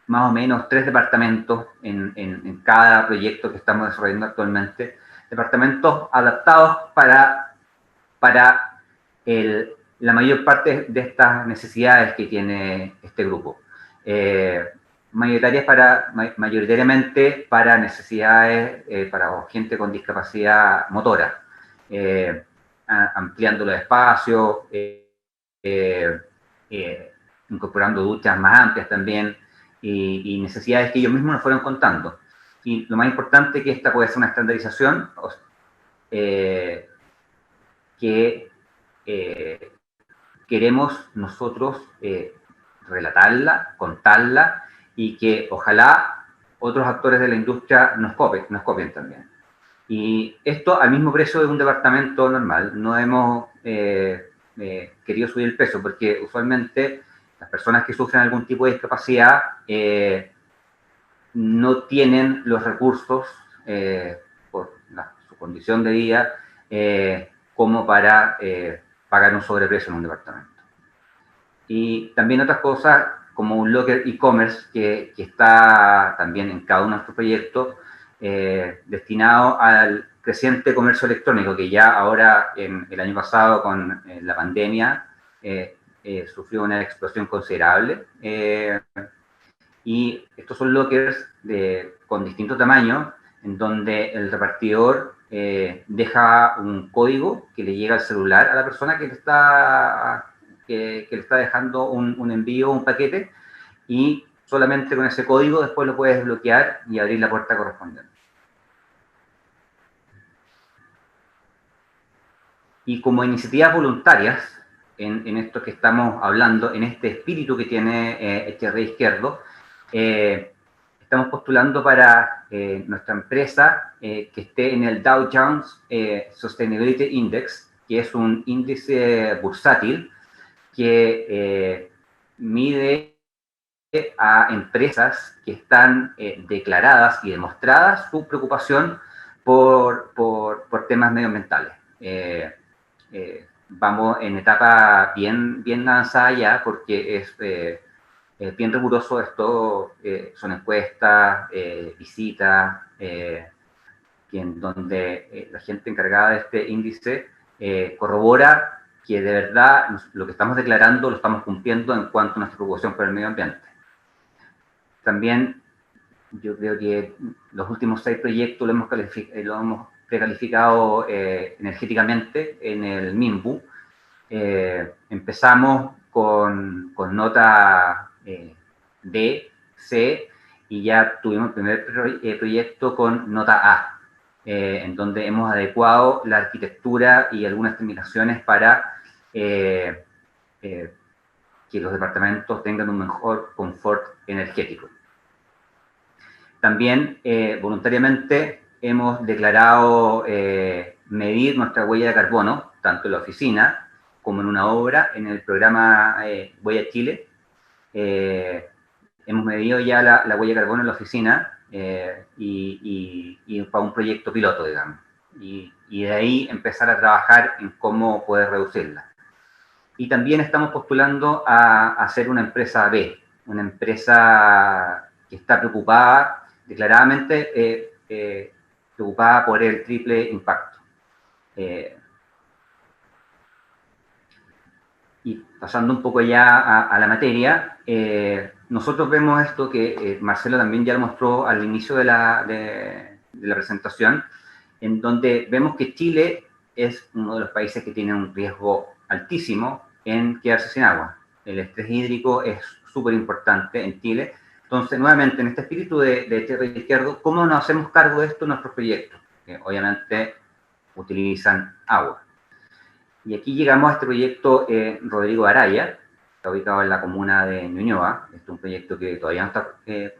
más o menos 3 departamentos en cada proyecto que estamos desarrollando actualmente, departamentos adaptados para la mayor parte de estas necesidades que tiene este grupo. Mayoritariamente para necesidades para gente con discapacidad motora, ampliando los espacios, incorporando duchas más amplias también, y necesidades que ellos mismos nos fueron contando. Y lo más importante es que esta puede ser una estandarización que queremos nosotros relatarla, contarla, y que ojalá otros actores de la industria nos copien también. Y esto al mismo precio de un departamento normal. No hemos querido subir el precio, porque usualmente las personas que sufren algún tipo de discapacidad no tienen los recursos por su condición de vida como para pagar un sobreprecio en un departamento. Y también otras cosas como un locker e-commerce que está también en cada uno de nuestros proyectos destinado al creciente comercio electrónico, que ya ahora el año pasado con la pandemia sufrió una explosión considerable. Y estos son lockers con distintos tamaños, en donde el repartidor deja un código que le llega al celular a la persona que le está dejando un envío, un paquete, y solamente con ese código después lo puedes desbloquear y abrir la puerta correspondiente. Y como iniciativas voluntarias, en esto que estamos hablando, en este espíritu que tiene Echeverría Izquierdo, estamos postulando para nuestra empresa que esté en el Dow Jones Sustainability Index, que es un índice bursátil que mide a empresas que están declaradas y demostradas su preocupación por temas medioambientales. Vamos en etapa bien avanzada ya, porque es bien riguroso esto. Son encuestas, visitas, en donde la gente encargada de este índice corrobora que de verdad lo que estamos declarando lo estamos cumpliendo en cuanto a nuestra preocupación por el medio ambiente. También yo creo que los últimos 6 proyectos lo hemos precalificado energéticamente en el MIMBU. Empezamos con nota D, C, y ya tuvimos el primer proyecto con nota A, en donde hemos adecuado la arquitectura y algunas terminaciones para que los departamentos tengan un mejor confort energético. También voluntariamente hemos declarado medir nuestra huella de carbono, tanto en la oficina como en una obra, en el programa Huella Chile. Hemos medido ya la huella de carbono en la oficina y para un proyecto piloto, digamos. Y de ahí empezar a trabajar en cómo poder reducirla. Y también estamos postulando a hacer una empresa B, una empresa que está preocupada, declaradamente preocupada por el triple impacto. Y pasando un poco ya a la materia, nosotros vemos esto que Marcelo también ya lo mostró al inicio de la presentación, en donde vemos que Chile es uno de los países que tiene un riesgo altísimo en quedarse sin agua. El estrés hídrico es súper importante en Chile. Entonces, nuevamente, en este espíritu de Echeverría Izquierdo, ¿cómo nos hacemos cargo de esto en nuestros proyectos? Que obviamente utilizan agua. Y aquí llegamos a este proyecto Rodrigo Araya, está ubicado en la comuna de Ñuñoa. Este es un proyecto que todavía no está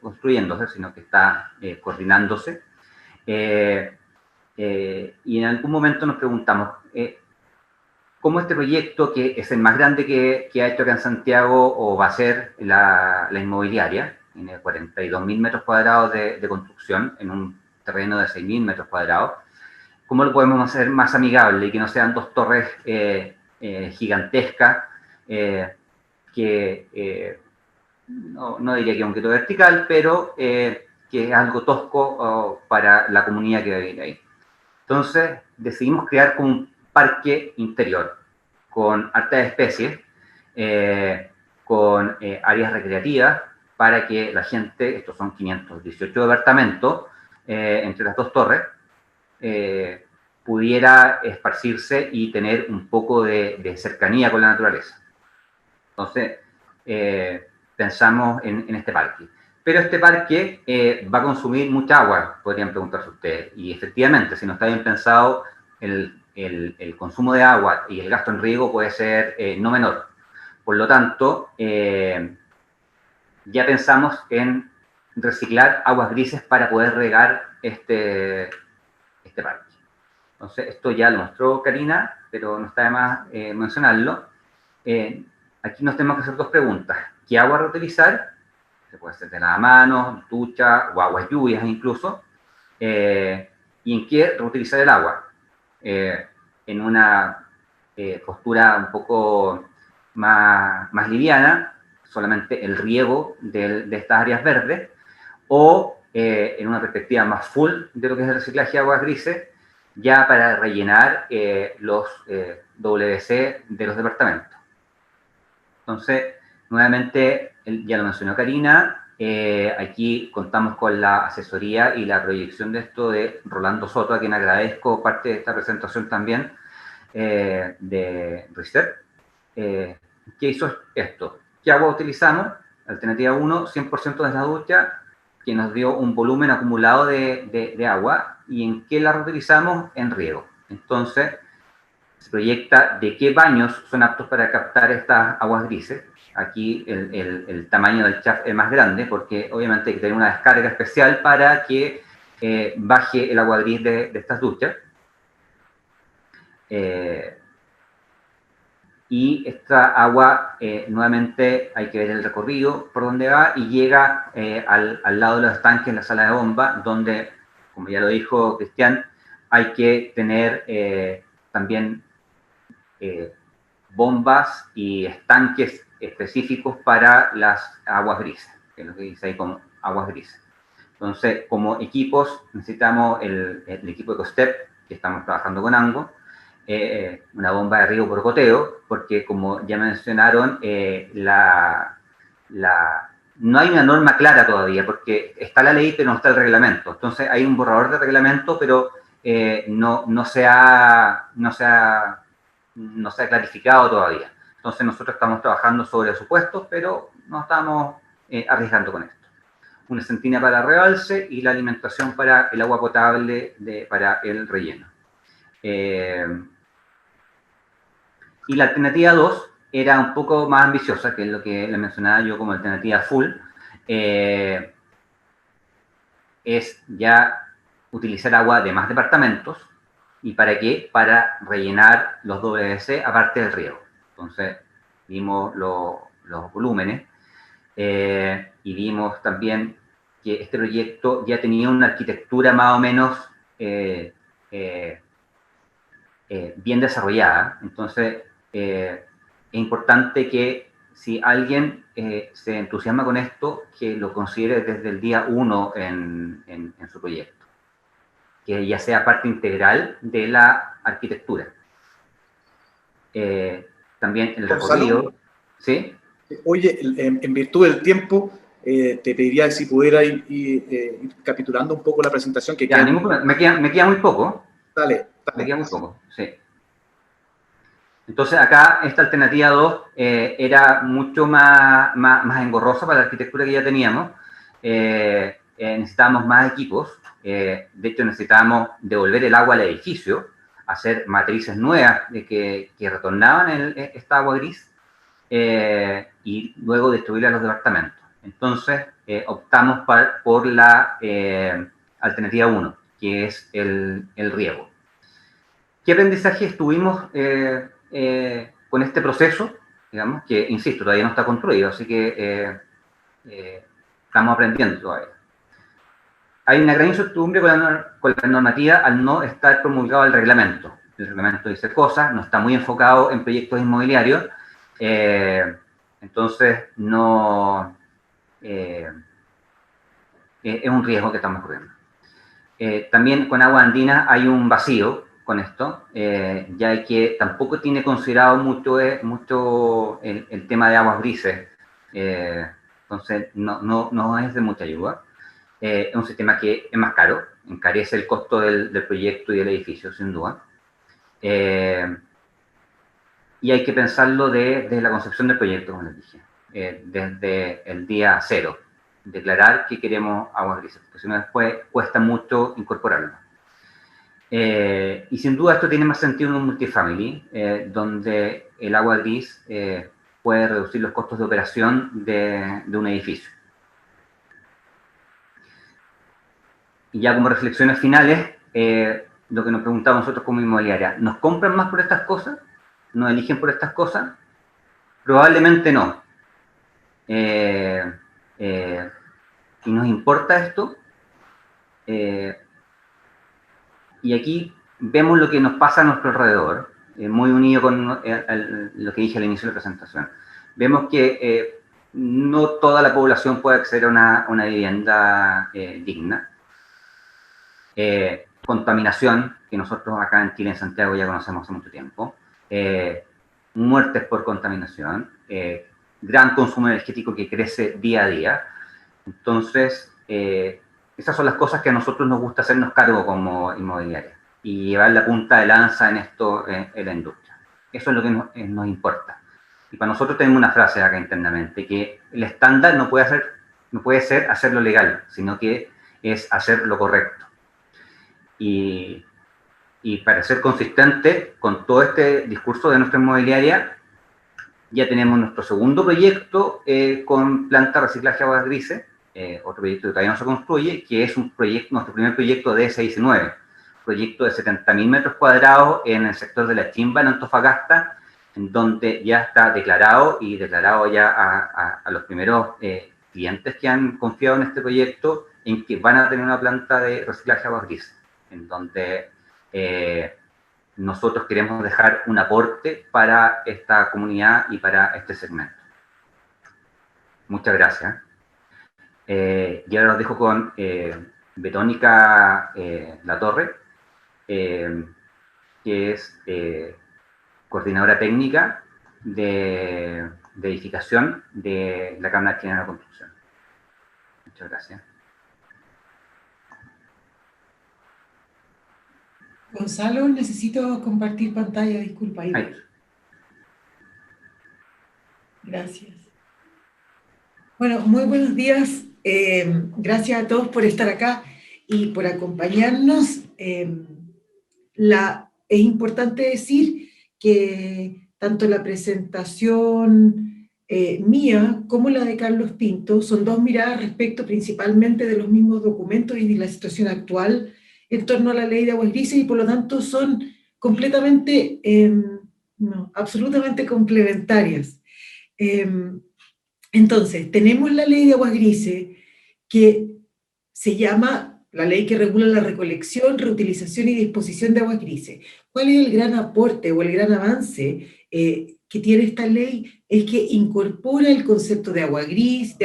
construyéndose, sino que está coordinándose. y en algún momento nos preguntamos, ¿cómo este proyecto, que es el más grande que ha hecho acá en Santiago, o va a ser la inmobiliaria, tiene 42.000 metros cuadrados de construcción en un terreno de 6.000 metros cuadrados, ¿cómo lo podemos hacer más amigable y que no sean dos torres gigantescas que no diría que un gueto vertical, pero que es algo tosco para la comunidad que va a vivir ahí? Entonces decidimos crear como un parque interior con hartas especies, con áreas recreativas para que la gente, estos son 518 departamentos entre las dos torres, pudiera esparcirse y tener un poco de cercanía con la naturaleza. Entonces, pensamos en este parque. Pero este parque va a consumir mucha agua, podrían preguntarse ustedes. Y efectivamente, si no está bien pensado, el consumo de agua y el gasto en riego puede ser no menor. Por lo tanto, ya pensamos en reciclar aguas grises para poder regar este parque. Entonces, esto ya lo mostró Karina, pero no está de más mencionarlo. Aquí nos tenemos que hacer dos preguntas. ¿Qué agua reutilizar? Se puede hacer de lavamanos, ducha o aguas lluvias incluso. ¿Y en qué reutilizar el agua? En una postura un poco más liviana, solamente el riego de estas áreas verdes, o en una perspectiva más full de lo que es el reciclaje de aguas grises, ya para rellenar los WC de los departamentos. Entonces, nuevamente, ya lo mencionó Karina, aquí contamos con la asesoría y la proyección de esto de Rolando Soto, a quien agradezco parte de esta presentación también, de Research. ¿Qué hizo esto? ¿Qué agua utilizamos? Alternativa 1, 100% de la ducha, que nos dio un volumen acumulado de agua. ¿Y en qué la reutilizamos? En riego. Entonces, se proyecta de qué baños son aptos para captar estas aguas grises. Aquí el tamaño del shaft es más grande, porque obviamente hay que tener una descarga especial para que baje el agua gris de estas duchas. Y esta agua, nuevamente, hay que ver el recorrido por donde va y llega al lado de los estanques, en la sala de bomba, donde, como ya lo dijo Cristian, hay que tener también bombas y estanques específicos para las aguas grises, que es lo que dice ahí como aguas grises. Entonces, como equipos, necesitamos el equipo Ecostep, que estamos trabajando con ANGO, una bomba de riego por goteo, porque como ya mencionaron, no hay una norma clara todavía, porque está la ley, pero no está el reglamento. Entonces, hay un borrador de reglamento, pero no se ha clarificado todavía. Entonces nosotros estamos trabajando sobre supuestos, pero no estamos arriesgando con esto. Una centina para rebalse y la alimentación para el agua potable para el relleno. Y la alternativa 2 era un poco más ambiciosa, que es lo que le mencionaba yo como alternativa full. Es ya utilizar agua de más departamentos. ¿Y para qué? Para rellenar los WC aparte del riego. Entonces, vimos los volúmenes y vimos también que este proyecto ya tenía una arquitectura más o menos bien desarrollada. Entonces, es importante que si alguien se entusiasma con esto, que lo considere desde el día 1 en su proyecto, que ya sea parte integral de la arquitectura. También el recorrido, ¿sí? Oye, en virtud del tiempo, te pediría si pudiera ir capitulando un poco la presentación que ya, queda. me queda muy poco. Dale. Me queda muy poco, sí. Entonces acá esta alternativa 2 era mucho más engorrosa para la arquitectura que ya teníamos. Necesitábamos más equipos. De hecho, necesitábamos devolver el agua al edificio, hacer matrices nuevas que retornaban esta agua gris y luego distribuirla a los departamentos. Entonces, optamos por la alternativa 1, que es el riego. ¿Qué aprendizaje tuvimos con este proceso? Digamos que, insisto, todavía no está construido, así que estamos aprendiendo todavía. Hay una gran incertidumbre con la normativa al no estar promulgado el reglamento. El reglamento dice cosas, no está muy enfocado en proyectos inmobiliarios, entonces no es un riesgo que estamos corriendo. También con Agua Andina hay un vacío con esto, ya que tampoco tiene considerado mucho el tema de aguas grises, entonces no es de mucha ayuda. Es un sistema que es más caro, encarece el costo del proyecto y del edificio, sin duda. Y hay que pensarlo desde la concepción del proyecto, como les dije, desde el día cero, declarar que queremos aguas grises, porque si no después cuesta mucho incorporarlo. Y sin duda esto tiene más sentido en un multifamily, donde el agua gris puede reducir los costos de operación de un edificio. Y ya como reflexiones finales, lo que nos preguntamos nosotros como inmobiliaria, ¿nos compran más por estas cosas? ¿Nos eligen por estas cosas? Probablemente no. ¿Y nos importa esto? Y aquí vemos lo que nos pasa a nuestro alrededor, muy unido con lo que dije al inicio de la presentación. Vemos que no toda la población puede acceder a una vivienda digna. Contaminación, que nosotros acá en Chile, en Santiago, ya conocemos hace mucho tiempo. Muertes por contaminación. Gran consumo energético que crece día a día. Entonces, esas son las cosas que a nosotros nos gusta hacernos cargo como inmobiliaria y llevar la punta de lanza en esto en la industria. Eso es lo que nos importa. Y para nosotros tenemos una frase acá internamente, que el estándar no puede ser hacerlo legal, sino que es hacer lo correcto. Y para ser consistente con todo este discurso de nuestra inmobiliaria, ya tenemos nuestro segundo proyecto con planta de reciclaje de aguas grises, otro proyecto que todavía no se construye, que es nuestro primer proyecto de S19, proyecto de 70.000 metros cuadrados en el sector de La Chimba, en Antofagasta, en donde ya está declarado ya a los primeros clientes que han confiado en este proyecto, en que van a tener una planta de reciclaje de aguas grises, en donde nosotros queremos dejar un aporte para esta comunidad y para este segmento. Muchas gracias. Y ahora los dejo con Verónica Latorre, que es coordinadora técnica de edificación de la Cámara Chilena de Construcción. Muchas gracias. Gonzalo, necesito compartir pantalla, disculpa. Ahí. Gracias. Bueno, muy buenos días. Gracias a todos por estar acá y por acompañarnos. Es importante decir que tanto la presentación mía como la de Carlos Pinto son dos miradas respecto principalmente de los mismos documentos y de la situación actual en torno a la ley de aguas grises, y por lo tanto son completamente, absolutamente complementarias. Entonces, tenemos la ley de aguas grises, que se llama la ley que regula la recolección, reutilización y disposición de aguas grises. ¿Cuál es el gran aporte o el gran avance que tiene esta ley? Es que incorpora el concepto de agua gris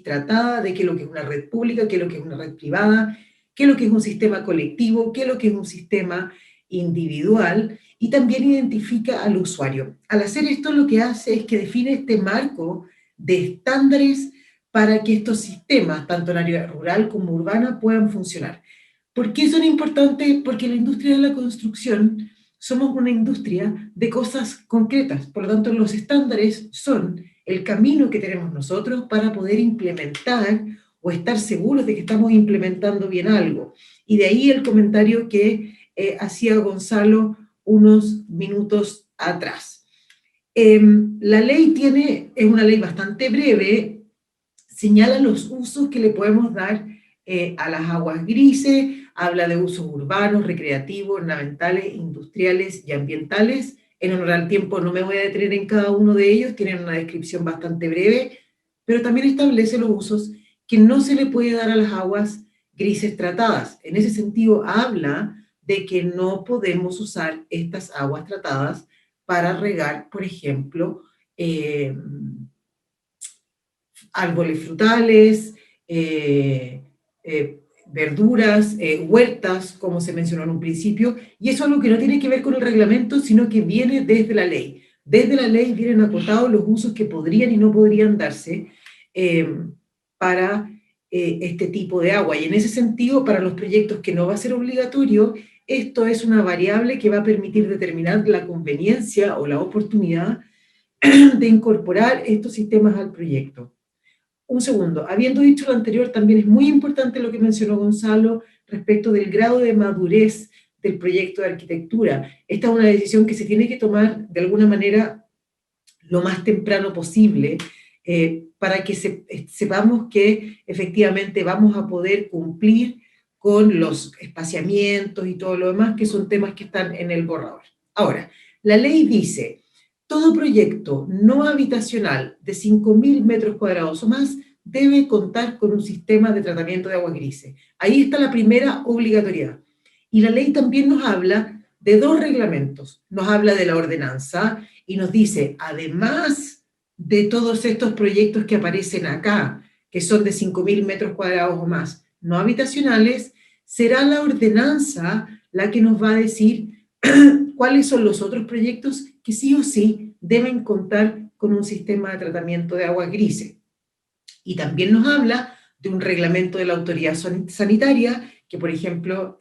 tratada, de qué es lo que es una red pública, qué es lo que es una red privada, qué es lo que es un sistema colectivo, qué es lo que es un sistema individual, y también identifica al usuario. Al hacer esto, lo que hace es que define este marco de estándares para que estos sistemas, tanto en área rural como urbana, puedan funcionar. ¿Por qué son importantes? Porque la industria de la construcción somos una industria de cosas concretas, por lo tanto los estándares son el camino que tenemos nosotros para poder implementar o estar seguros de que estamos implementando bien algo. Y de ahí el comentario que hacía Gonzalo unos minutos atrás. La ley es una ley bastante breve, señala los usos que le podemos dar a las aguas grises, habla de usos urbanos, recreativos, ornamentales, industriales y ambientales. En honor al tiempo no me voy a detener en cada uno de ellos, tienen una descripción bastante breve, pero también establece los usos que no se le puede dar a las aguas grises tratadas. En ese sentido, habla de que no podemos usar estas aguas tratadas para regar, por ejemplo, árboles frutales, verduras, huertas, como se mencionó en un principio, y eso es algo que no tiene que ver con el reglamento, sino que viene desde la ley. Desde la ley vienen acotados los usos que podrían y no podrían darse para este tipo de agua. Y en ese sentido, para los proyectos que no va a ser obligatorio, esto es una variable que va a permitir determinar la conveniencia o la oportunidad de incorporar estos sistemas al proyecto. Un segundo, habiendo dicho lo anterior, también es muy importante lo que mencionó Gonzalo respecto del grado de madurez del proyecto de arquitectura. Esta es una decisión que se tiene que tomar de alguna manera lo más temprano posible para que sepamos que efectivamente vamos a poder cumplir con los espaciamientos y todo lo demás, que son temas que están en el borrador. Ahora, la ley dice: todo proyecto no habitacional de 5.000 metros cuadrados o más debe contar con un sistema de tratamiento de aguas grises. Ahí está la primera obligatoriedad. Y la ley también nos habla de dos reglamentos. Nos habla de la ordenanza y nos dice, además de todos estos proyectos que aparecen acá, que son de 5.000 metros cuadrados o más, no habitacionales, será la ordenanza la que nos va a decir cuáles son los otros proyectos que sí o sí deben contar con un sistema de tratamiento de aguas grises. Y también nos habla de un reglamento de la autoridad sanitaria, que por ejemplo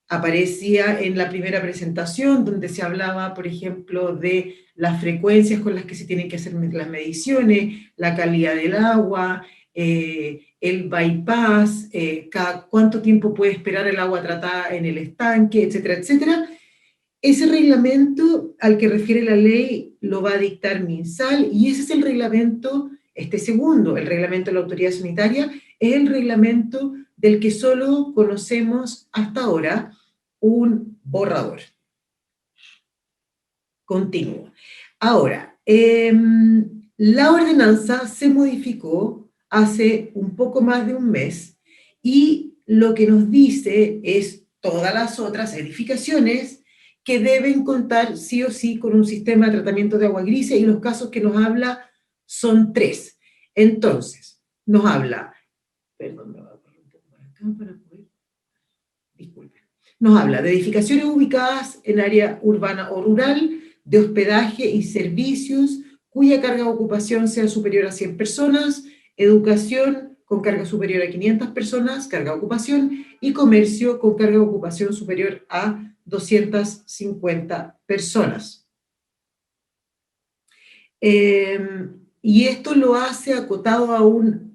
aparecía en la primera presentación, donde se hablaba, por ejemplo, de las frecuencias con las que se tienen que hacer las mediciones, la calidad del agua, el bypass, cada cuánto tiempo puede esperar el agua tratada en el estanque, etcétera, etcétera. Ese reglamento al que refiere la ley lo va a dictar MinSal, y ese es el reglamento, este segundo, el reglamento de la autoridad sanitaria, es el reglamento del que solo conocemos hasta ahora un borrador continuo. Ahora, la ordenanza se modificó hace un poco más de un mes, y lo que nos dice es todas las otras edificaciones que deben contar sí o sí con un sistema de tratamiento de agua grises, y los casos que nos habla son 3. Entonces, nos habla, perdón, me voy a poner un poco por acá para poder, disculpen, nos habla de edificaciones ubicadas en área urbana o rural, de hospedaje y servicios cuya carga de ocupación sea superior a 100 personas, educación con carga superior a 500 personas, carga de ocupación, y comercio con carga de ocupación superior a 250 personas. Y esto lo hace acotado a un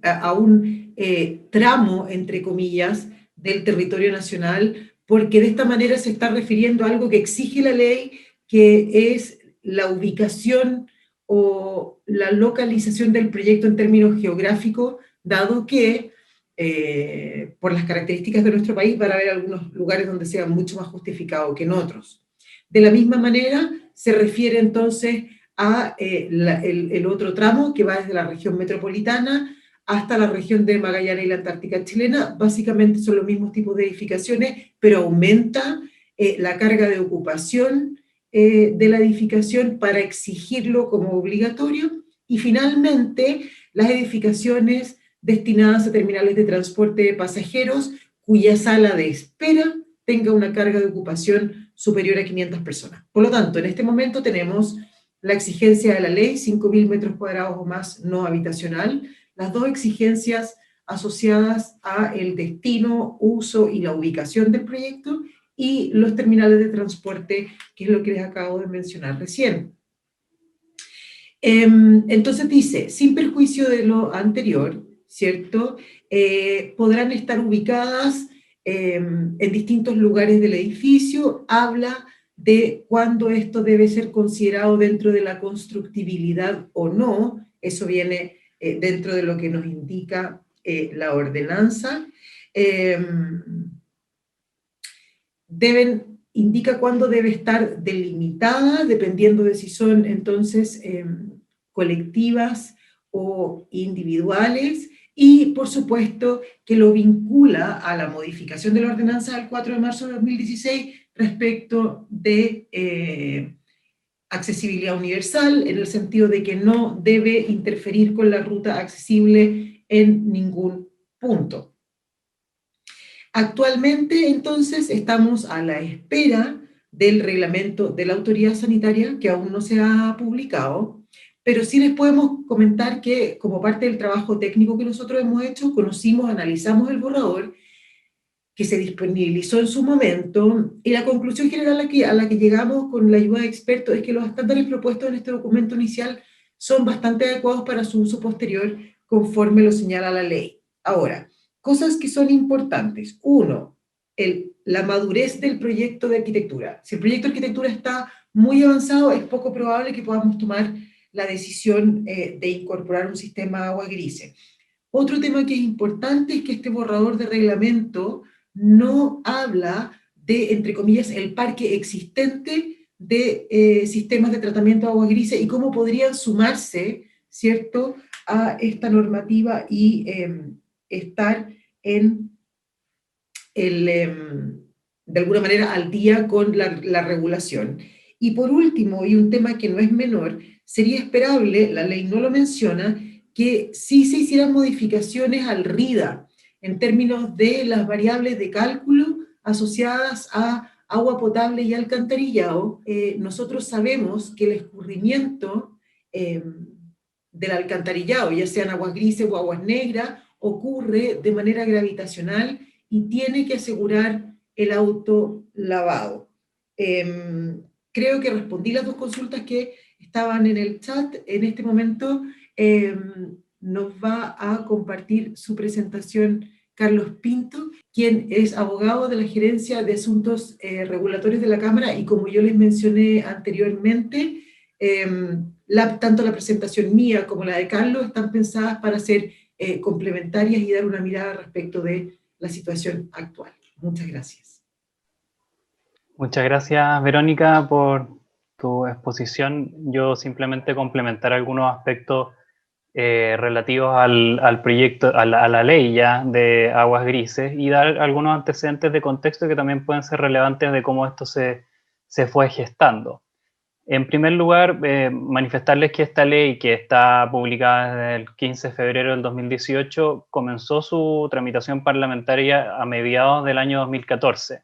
tramo, entre comillas, del territorio nacional, porque de esta manera se está refiriendo a algo que exige la ley, que es la ubicación o la localización del proyecto en términos geográficos, dado que por las características de nuestro país van a haber algunos lugares donde sea mucho más justificado que en otros. De la misma manera, se refiere entonces a el otro tramo que va desde la región metropolitana hasta la región de Magallanes y la Antártica chilena. Básicamente son los mismos tipos de edificaciones, pero aumenta la carga de ocupación de la edificación para exigirlo como obligatorio. Y finalmente, las edificaciones destinadas a terminales de transporte de pasajeros cuya sala de espera tenga una carga de ocupación superior a 500 personas. Por lo tanto, en este momento tenemos la exigencia de la ley, 5.000 metros cuadrados o más no habitacional, las dos exigencias asociadas a el destino, uso y la ubicación del proyecto, y los terminales de transporte, que es lo que les acabo de mencionar recién. Entonces dice, sin perjuicio de lo anterior, ¿cierto? Podrán estar ubicadas en distintos lugares del edificio. Habla de cuándo esto debe ser considerado dentro de la constructibilidad o no. Eso viene dentro de lo que nos indica la ordenanza, indica cuándo debe estar delimitada, dependiendo de si son entonces colectivas o individuales, y por supuesto que lo vincula a la modificación de la ordenanza del 4 de marzo de 2016 respecto de accesibilidad universal, en el sentido de que no debe interferir con la ruta accesible en ningún punto. Actualmente, entonces, estamos a la espera del reglamento de la autoridad sanitaria, que aún no se ha publicado, pero sí les podemos comentar que, como parte del trabajo técnico que nosotros hemos hecho, conocimos, analizamos el borrador que se disponibilizó en su momento, y la conclusión general a la que llegamos con la ayuda de expertos es que los estándares propuestos en este documento inicial son bastante adecuados para su uso posterior, conforme lo señala la ley. Ahora, cosas que son importantes. Uno, la madurez del proyecto de arquitectura. Si el proyecto de arquitectura está muy avanzado, es poco probable que podamos tomar la decisión de incorporar un sistema de agua grises. Otro tema que es importante es que este borrador de reglamento no habla de, entre comillas, el parque existente de sistemas de tratamiento de agua grises y cómo podrían sumarse, ¿cierto?, a esta normativa y estar en de alguna manera al día con la regulación. Y por último, y un tema que no es menor, sería esperable, la ley no lo menciona, que sí se hicieran modificaciones al RIDA en términos de las variables de cálculo asociadas a agua potable y alcantarillado. Nosotros sabemos que el escurrimiento del alcantarillado, ya sean aguas grises o aguas negras, ocurre de manera gravitacional y tiene que asegurar el autolavado. Creo que respondí las dos consultas que estaban en el chat. En este momento nos va a compartir su presentación Carlos Pinto, quien es abogado de la Gerencia de Asuntos Regulatorios de la Cámara, y como yo les mencioné anteriormente, tanto la presentación mía como la de Carlos están pensadas para ser complementarias y dar una mirada respecto de la situación actual. Muchas gracias. Muchas gracias, Verónica, por tu exposición. Yo simplemente complementar algunos aspectos relativos al proyecto, a la ley ya de aguas grises, y dar algunos antecedentes de contexto que también pueden ser relevantes de cómo esto se fue gestando. En primer lugar, manifestarles que esta ley, que está publicada desde el 15 de febrero del 2018, comenzó su tramitación parlamentaria a mediados del año 2014.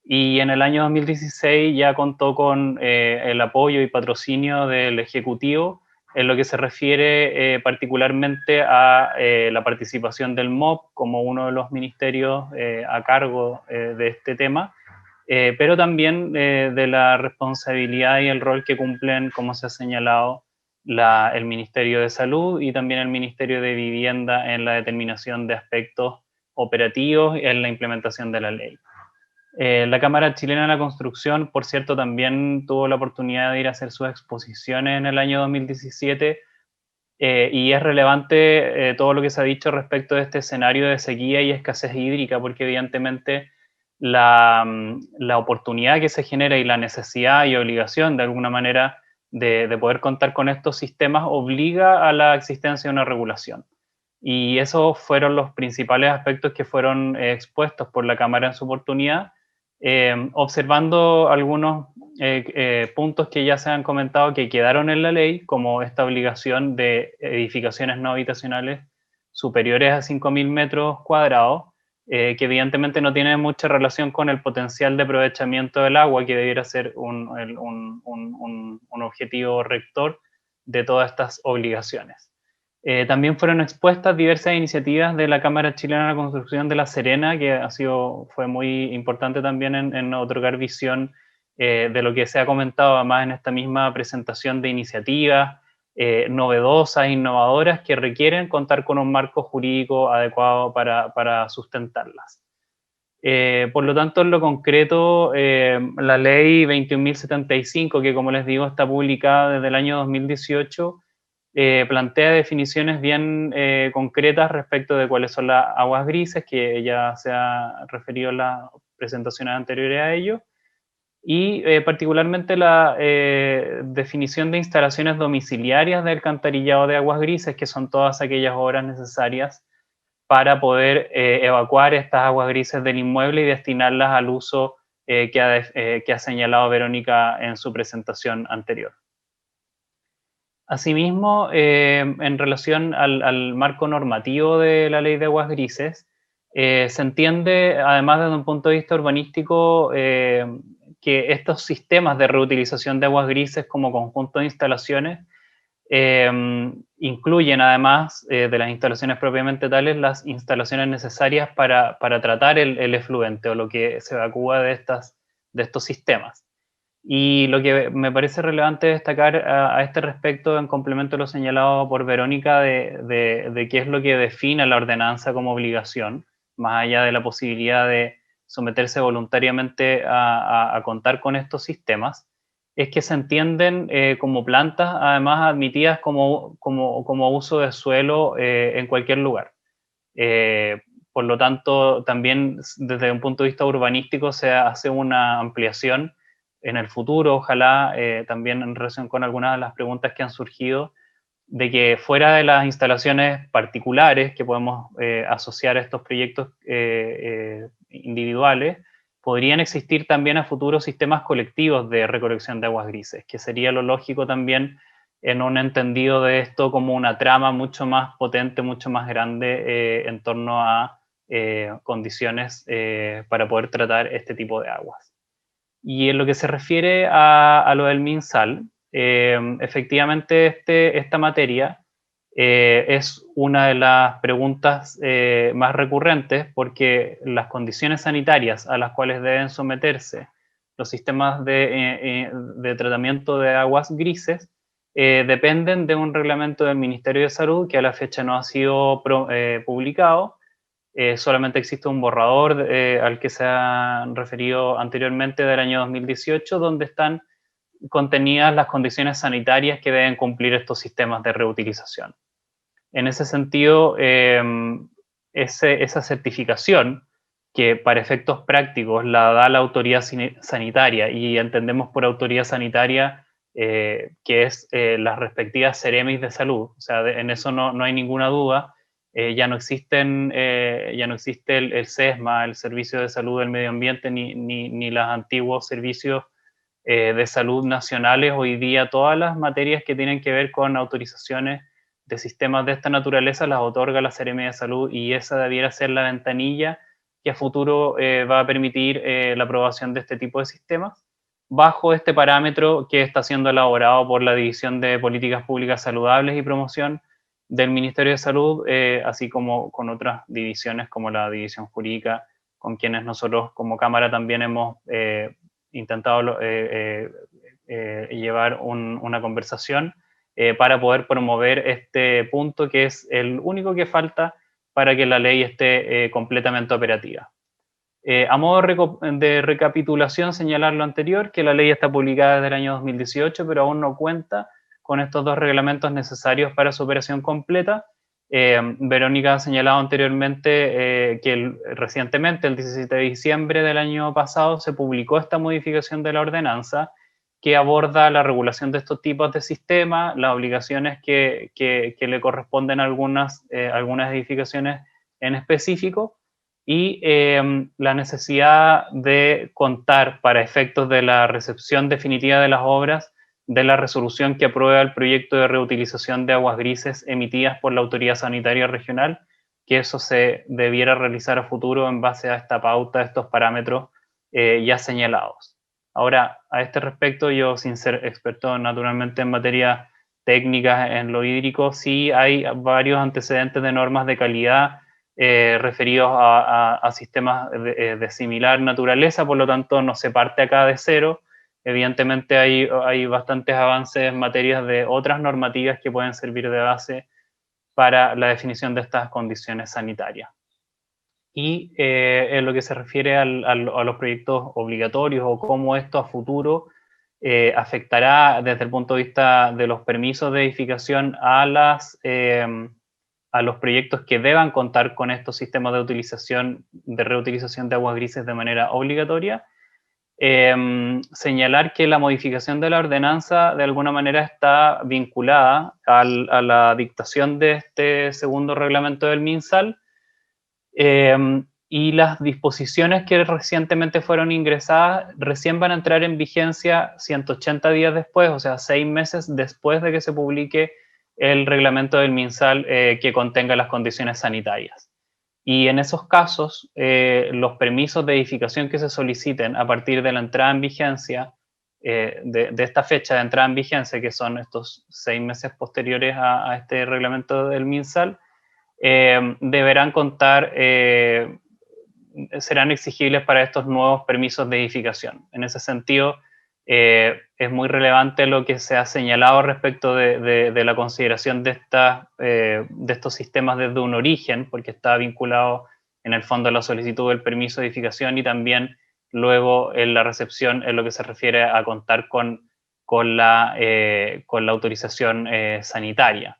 Y en el año 2016 ya contó con el apoyo y patrocinio del Ejecutivo en lo que se refiere particularmente a la participación del MOP como uno de los ministerios a cargo de este tema, pero también de la responsabilidad y el rol que cumplen, como se ha señalado, el Ministerio de Salud y también el Ministerio de Vivienda en la determinación de aspectos operativos y en la implementación de la ley. La Cámara Chilena de la Construcción, por cierto, también tuvo la oportunidad de ir a hacer sus exposiciones en el año 2017, y es relevante todo lo que se ha dicho respecto de este escenario de sequía y escasez hídrica, porque evidentemente la oportunidad que se genera y la necesidad y obligación de alguna manera de poder contar con estos sistemas obliga a la existencia de una regulación. Y esos fueron los principales aspectos que fueron expuestos por la Cámara en su oportunidad, observando algunos puntos que ya se han comentado que quedaron en la ley, como esta obligación de edificaciones no habitacionales superiores a 5.000 metros cuadrados, que evidentemente no tiene mucha relación con el potencial de aprovechamiento del agua, que debiera ser un objetivo rector de todas estas obligaciones. También fueron expuestas diversas iniciativas de la Cámara Chilena de la Construcción de La Serena, que fue muy importante también en otorgar visión de lo que se ha comentado además en esta misma presentación de iniciativas novedosas, innovadoras, que requieren contar con un marco jurídico adecuado para sustentarlas. Por lo tanto, en lo concreto, la ley 21.075, que como les digo está publicada desde el año 2018, plantea definiciones bien concretas respecto de cuáles son las aguas grises, que ya se ha referido en las presentaciones anteriores a ello, y particularmente la definición de instalaciones domiciliarias del alcantarillado de aguas grises, que son todas aquellas obras necesarias para poder evacuar estas aguas grises del inmueble y destinarlas al uso que ha señalado Verónica en su presentación anterior. Asimismo, en relación al marco normativo de la Ley de Aguas Grises, se entiende, además desde un punto de vista urbanístico, que estos sistemas de reutilización de aguas grises como conjunto de instalaciones incluyen, además de las instalaciones propiamente tales, las instalaciones necesarias para tratar el efluente o lo que se evacúa de estos sistemas. Y lo que me parece relevante destacar a este respecto, en complemento a lo señalado por Verónica, de qué es lo que define la ordenanza como obligación, más allá de la posibilidad de someterse voluntariamente a contar con estos sistemas, es que se entienden como plantas, además admitidas como uso de suelo en cualquier lugar. Por lo tanto, también desde un punto de vista urbanístico se hace una ampliación en el futuro, ojalá, también en relación con algunas de las preguntas que han surgido, de que fuera de las instalaciones particulares que podemos asociar a estos proyectos individuales, podrían existir también a futuro sistemas colectivos de recolección de aguas grises, que sería lo lógico también en un entendido de esto como una trama mucho más potente, mucho más grande en torno a condiciones para poder tratar este tipo de aguas. Y en lo que se refiere a lo del MinSal, efectivamente esta materia es una de las preguntas más recurrentes, porque las condiciones sanitarias a las cuales deben someterse los sistemas de tratamiento de aguas grises dependen de un reglamento del Ministerio de Salud que a la fecha no ha sido publicado. Solamente existe un borrador al que se ha referido anteriormente del año 2018, donde están contenidas las condiciones sanitarias que deben cumplir estos sistemas de reutilización. En ese sentido, esa certificación, que para efectos prácticos la da la autoridad sanitaria, y entendemos por autoridad sanitaria que es las respectivas Ceremis de salud, o sea, en eso no hay ninguna duda. Ya no existe el SESMA, el Servicio de Salud del Medio Ambiente, ni los antiguos servicios de salud nacionales. Hoy día todas las materias que tienen que ver con autorizaciones de sistemas de esta naturaleza las otorga la Seremia de Salud, y esa debiera ser la ventanilla que a futuro va a permitir la aprobación de este tipo de sistemas, bajo este parámetro que está siendo elaborado por la División de Políticas Públicas Saludables y Promoción del Ministerio de Salud, así como con otras divisiones como la División Jurídica, con quienes nosotros como Cámara también hemos intentado llevar una conversación para poder promover este punto, que es el único que falta para que la ley esté completamente operativa. A modo de recapitulación, señalar lo anterior, que la ley está publicada desde el año 2018, pero aún no cuenta con estos dos reglamentos necesarios para su operación completa. Verónica ha señalado anteriormente que recientemente, el 17 de diciembre del año pasado, se publicó esta modificación de la ordenanza que aborda la regulación de estos tipos de sistemas, las obligaciones que le corresponden a algunas edificaciones en específico, y la necesidad de contar, para efectos de la recepción definitiva de las obras, de la resolución que aprueba el proyecto de reutilización de aguas grises emitidas por la Autoridad Sanitaria Regional, que eso se debiera realizar a futuro en base a esta pauta, estos parámetros ya señalados. Ahora, a este respecto, yo, sin ser experto naturalmente en materia técnica en lo hídrico, sí hay varios antecedentes de normas de calidad referidos a sistemas de similar naturaleza, por lo tanto no se parte acá de cero. Evidentemente hay bastantes avances en materias de otras normativas que pueden servir de base para la definición de estas condiciones sanitarias. Y en lo que se refiere a los proyectos obligatorios o cómo esto a futuro afectará desde el punto de vista de los permisos de edificación a los proyectos que deban contar con estos sistemas de reutilización de aguas grises de manera obligatoria. Señalar que la modificación de la ordenanza de alguna manera está vinculada a la dictación de este segundo reglamento del MinSal, y las disposiciones que recientemente fueron ingresadas recién van a entrar en vigencia 180 días después, o sea, 6 meses después de que se publique el reglamento del MinSal que contenga las condiciones sanitarias. Y en esos casos, los permisos de edificación que se soliciten a partir de la entrada en vigencia, de esta fecha de entrada en vigencia, que son estos 6 meses posteriores a este reglamento del MinSal, deberán contar, serán exigibles para estos nuevos permisos de edificación. En ese sentido, es muy relevante lo que se ha señalado respecto de la consideración de estos sistemas desde un origen, porque está vinculado en el fondo a la solicitud del permiso de edificación y también luego en la recepción en lo que se refiere a contar con la autorización sanitaria.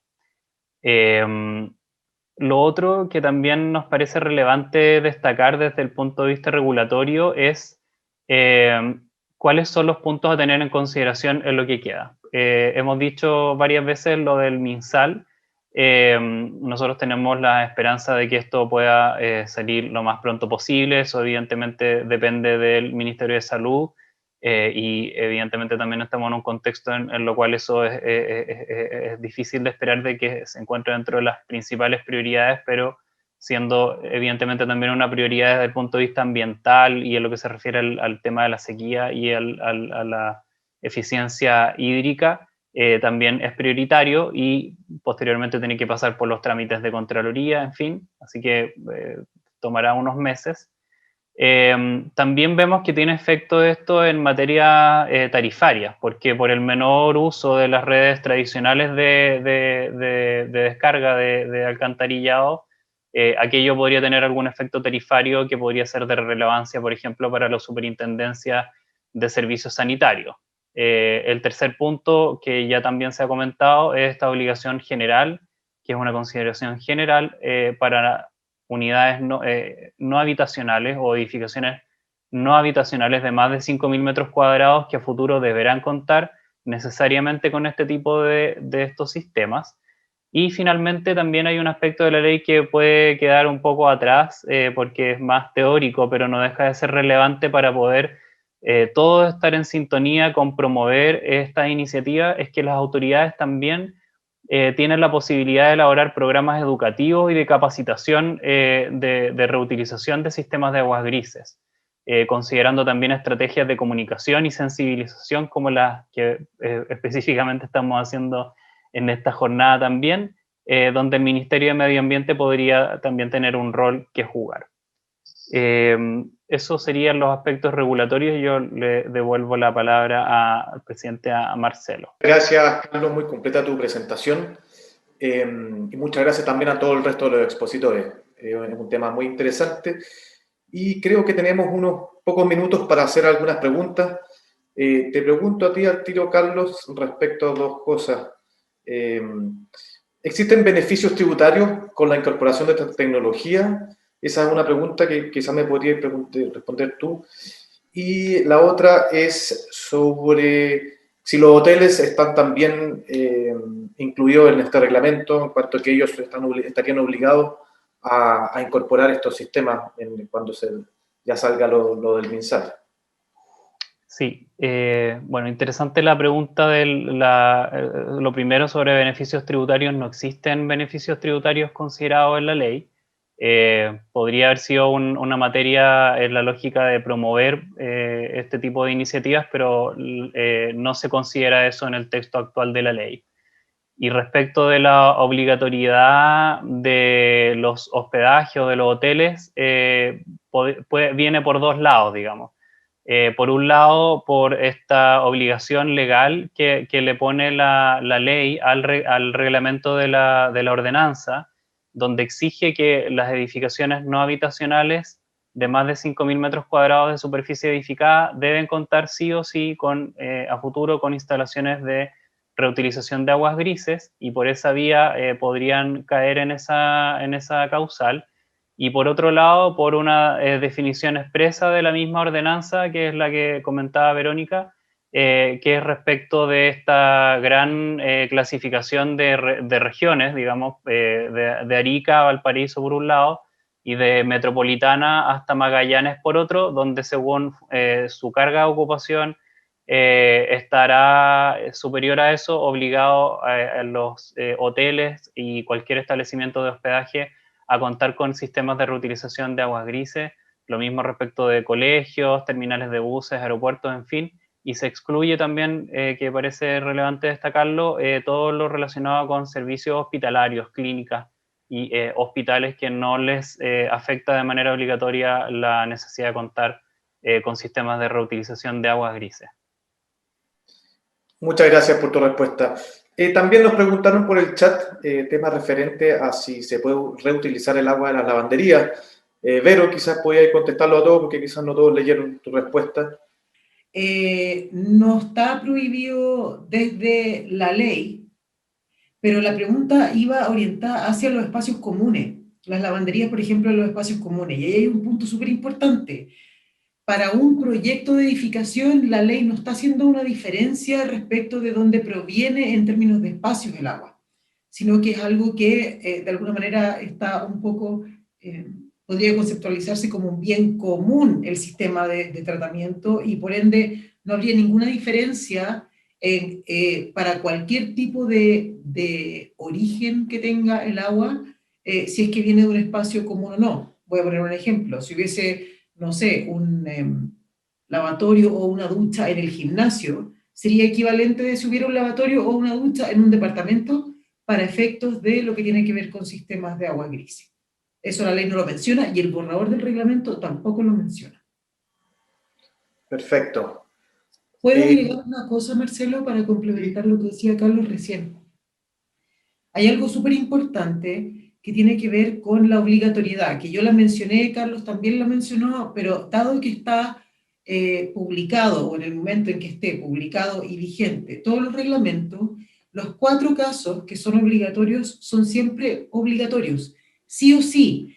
Lo otro que también nos parece relevante destacar desde el punto de vista regulatorio es cuáles son los puntos a tener en consideración en lo que queda. Hemos dicho varias veces lo del MinSal. Nosotros tenemos la esperanza de que esto pueda salir lo más pronto posible. Eso evidentemente depende del Ministerio de Salud y evidentemente también estamos en un contexto en lo cual eso es difícil de esperar de que se encuentre dentro de las principales prioridades, pero siendo evidentemente también una prioridad desde el punto de vista ambiental y en lo que se refiere al tema de la sequía y a la eficiencia hídrica, también es prioritario y posteriormente tiene que pasar por los trámites de Contraloría, en fin, así que tomará unos meses. También vemos que tiene efecto esto en materia tarifaria, porque por el menor uso de las redes tradicionales de descarga de alcantarillado, aquello podría tener algún efecto tarifario que podría ser de relevancia, por ejemplo, para la superintendencia de servicios sanitarios. El tercer punto, que ya también se ha comentado, es esta obligación general, que es una consideración general para unidades no habitacionales o edificaciones no habitacionales de más de 5.000 metros cuadrados que a futuro deberán contar necesariamente con este tipo de estos sistemas. Y finalmente también hay un aspecto de la ley que puede quedar un poco atrás porque es más teórico, pero no deja de ser relevante para poder todos estar en sintonía con promover esta iniciativa, es que las autoridades también tienen la posibilidad de elaborar programas educativos y de capacitación de reutilización de sistemas de aguas grises, considerando también estrategias de comunicación y sensibilización como las que específicamente estamos haciendo en esta jornada también, donde el Ministerio de Medio Ambiente podría también tener un rol que jugar. Esos serían los aspectos regulatorios. Yo le devuelvo la palabra al presidente, a Marcelo. Gracias, Carlos, muy completa tu presentación. Y muchas gracias también a todo el resto de los expositores. Es un tema muy interesante y creo que tenemos unos pocos minutos para hacer algunas preguntas. Te pregunto a ti al tiro, Carlos, respecto a dos cosas. ¿Existen beneficios tributarios con la incorporación de esta tecnología? Esa es una pregunta que quizás me podrías responder tú. Y la otra es sobre si los hoteles están también incluidos en este reglamento, en cuanto a que ellos estarían obligados a incorporar estos sistemas cuando ya salga lo del MinSal. Sí, bueno, interesante la pregunta lo primero sobre beneficios tributarios. No existen beneficios tributarios considerados en la ley. Podría haber sido una materia en la lógica de promover este tipo de iniciativas, pero no se considera eso en el texto actual de la ley. Y respecto de la obligatoriedad de los hospedajes o de los hoteles, viene por dos lados, digamos. Por un lado, por esta obligación legal que le pone la ley al reglamento de la ordenanza, donde exige que las edificaciones no habitacionales de más de 5.000 metros cuadrados de superficie edificada deben contar sí o sí con, a futuro con instalaciones de reutilización de aguas grises, y por esa vía podrían caer en esa causal. Y por otro lado, por una definición expresa de la misma ordenanza, que es la que comentaba Verónica, que es respecto de esta gran clasificación de regiones, digamos, de Arica a Valparaíso por un lado, y de Metropolitana hasta Magallanes por otro, donde según su carga de ocupación estará superior a eso, obligado a los hoteles y cualquier establecimiento de hospedaje a contar con sistemas de reutilización de aguas grises, lo mismo respecto de colegios, terminales de buses, aeropuertos, en fin, y se excluye también, que parece relevante destacarlo, todo lo relacionado con servicios hospitalarios, clínicas y hospitales que no les afecta de manera obligatoria la necesidad de contar con sistemas de reutilización de aguas grises. Muchas gracias por tu respuesta. También nos preguntaron por el chat tema referente a si se puede reutilizar el agua de las lavanderías. Vero, quizás podías contestarlo a todos porque quizás no todos leyeron tu respuesta. No está prohibido desde la ley, pero la pregunta iba orientada hacia los espacios comunes. Las lavanderías, por ejemplo, en los espacios comunes. Y ahí hay un punto súper importante. Para un proyecto de edificación, la ley no está haciendo una diferencia respecto de dónde proviene en términos de espacios el agua, sino que es algo que de alguna manera está un poco, podría conceptualizarse como un bien común el sistema de tratamiento, y por ende no habría ninguna diferencia para cualquier tipo de origen que tenga el agua, si es que viene de un espacio común o no. Voy a poner un ejemplo. Si hubiese, no sé, un lavatorio o una ducha en el gimnasio, sería equivalente de si hubiera un lavatorio o una ducha en un departamento para efectos de lo que tiene que ver con sistemas de agua gris. Eso la ley no lo menciona y el borrador del reglamento tampoco lo menciona. Perfecto. ¿Puedo agregar una cosa, Marcelo, para complementar lo que decía Carlos recién? Hay algo súper importante que tiene que ver con la obligatoriedad, que yo la mencioné, Carlos también la mencionó, pero dado que está publicado, o en el momento en que esté publicado y vigente todos los reglamentos, los 4 casos que son obligatorios son siempre obligatorios, sí o sí.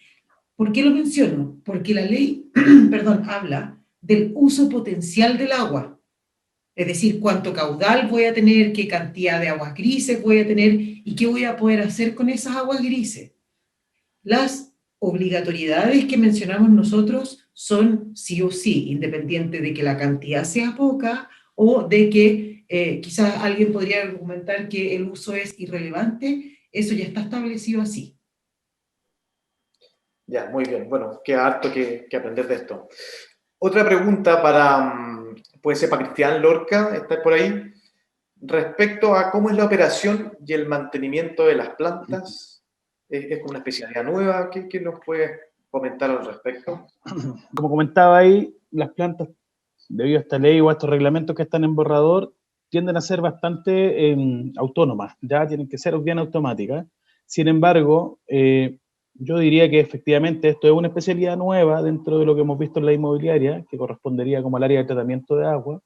¿Por qué lo menciono? Porque la ley, perdón, habla del uso potencial del agua. Es decir, cuánto caudal voy a tener, qué cantidad de aguas grises voy a tener y qué voy a poder hacer con esas aguas grises. Las obligatoriedades que mencionamos nosotros son sí o sí, independiente de que la cantidad sea poca o de que quizás alguien podría argumentar que el uso es irrelevante. Eso ya está establecido así. Ya, muy bien. Bueno, queda harto que aprender de esto. Otra pregunta puede ser para Cristian Lorca, está por ahí, respecto a cómo es la operación y el mantenimiento de las plantas. ¿Es una especialidad nueva? ¿Qué nos puede comentar al respecto? Como comentaba ahí, las plantas, debido a esta ley o a estos reglamentos que están en borrador, tienden a ser bastante autónomas, ya tienen que ser bien automáticas. Sin embargo, yo diría que efectivamente esto es una especialidad nueva dentro de lo que hemos visto en la inmobiliaria, que correspondería como al área de tratamiento de agua,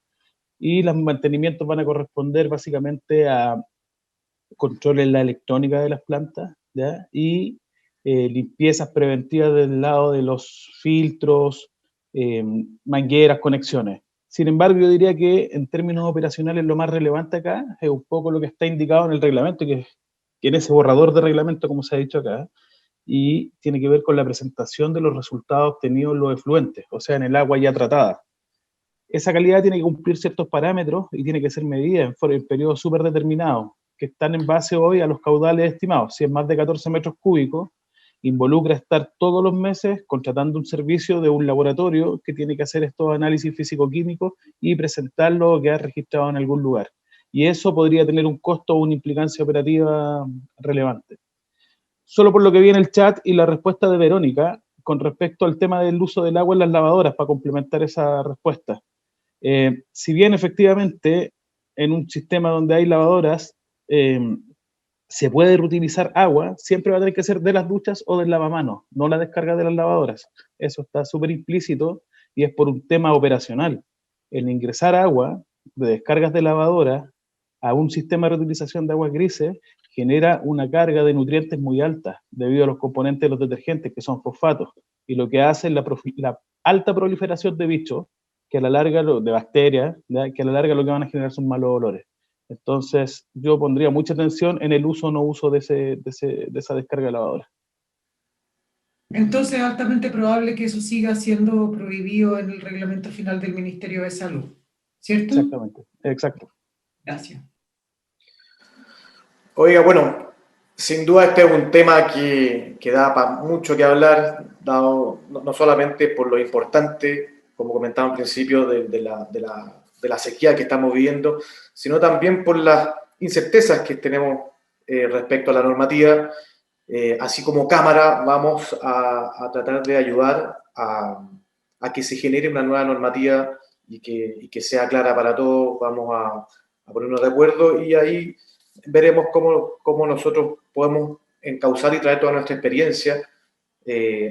y los mantenimientos van a corresponder básicamente a control en la electrónica de las plantas, ¿ya? Y limpiezas preventivas del lado de los filtros, mangueras, conexiones. Sin embargo, yo diría que en términos operacionales lo más relevante acá es un poco lo que está indicado en el reglamento, que en ese borrador de reglamento, como se ha dicho acá, y tiene que ver con la presentación de los resultados obtenidos en los efluentes, o sea, en el agua ya tratada. Esa calidad tiene que cumplir ciertos parámetros y tiene que ser medida en periodos súper determinados, que están en base hoy a los caudales estimados. Si es más de 14 metros cúbicos, involucra estar todos los meses contratando un servicio de un laboratorio que tiene que hacer estos análisis físico-químicos y presentarlo o quedar registrado en algún lugar. Y eso podría tener un costo o una implicancia operativa relevante. Solo por lo que vi en el chat y la respuesta de Verónica, con respecto al tema del uso del agua en las lavadoras, para complementar esa respuesta. Si bien efectivamente en un sistema donde hay lavadoras, se puede reutilizar agua, siempre va a tener que ser de las duchas o del lavamanos, no la descarga de las lavadoras. Eso está súper implícito y es por un tema operacional. El ingresar agua de descargas de lavadora a un sistema de reutilización de aguas grises genera una carga de nutrientes muy alta debido a los componentes de los detergentes, que son fosfatos, y lo que hace es la alta proliferación de bichos, que a la larga, de bacterias, ¿ya? Que a la larga lo que van a generar son malos olores. Entonces, yo pondría mucha atención en el uso o no uso de esa descarga de lavadora. Entonces es altamente probable que eso siga siendo prohibido en el reglamento final del Ministerio de Salud, ¿cierto? Exactamente, exacto. Gracias. Oiga, bueno, sin duda este es un tema que da para mucho que hablar, dado no solamente por lo importante, como comentaba al principio, de la sequía que estamos viviendo, sino también por las incertezas que tenemos respecto a la normativa. Así como Cámara, vamos a tratar de ayudar a que se genere una nueva normativa y que sea clara para todos. Vamos a ponernos de acuerdo y ahí veremos cómo nosotros podemos encauzar y traer toda nuestra experiencia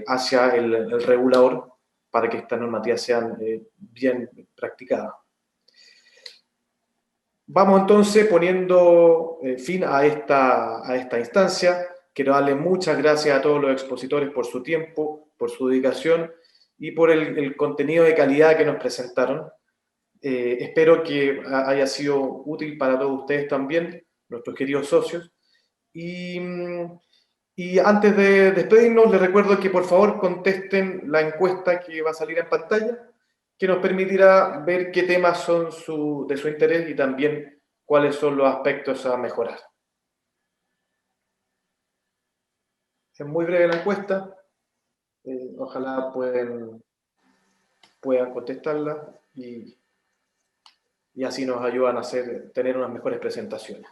hacia el regulador para que estas normativas sean bien practicadas. Vamos entonces poniendo fin a esta instancia. Quiero darle muchas gracias a todos los expositores por su tiempo, por su dedicación y por el contenido de calidad que nos presentaron. Espero que haya sido útil para todos ustedes también, nuestros queridos socios. Y antes de despedirnos, les recuerdo que por favor contesten la encuesta que va a salir en pantalla, que nos permitirá ver qué temas son de su interés y también cuáles son los aspectos a mejorar. Es muy breve la encuesta, ojalá puedan contestarla y así nos ayudan a tener unas mejores presentaciones.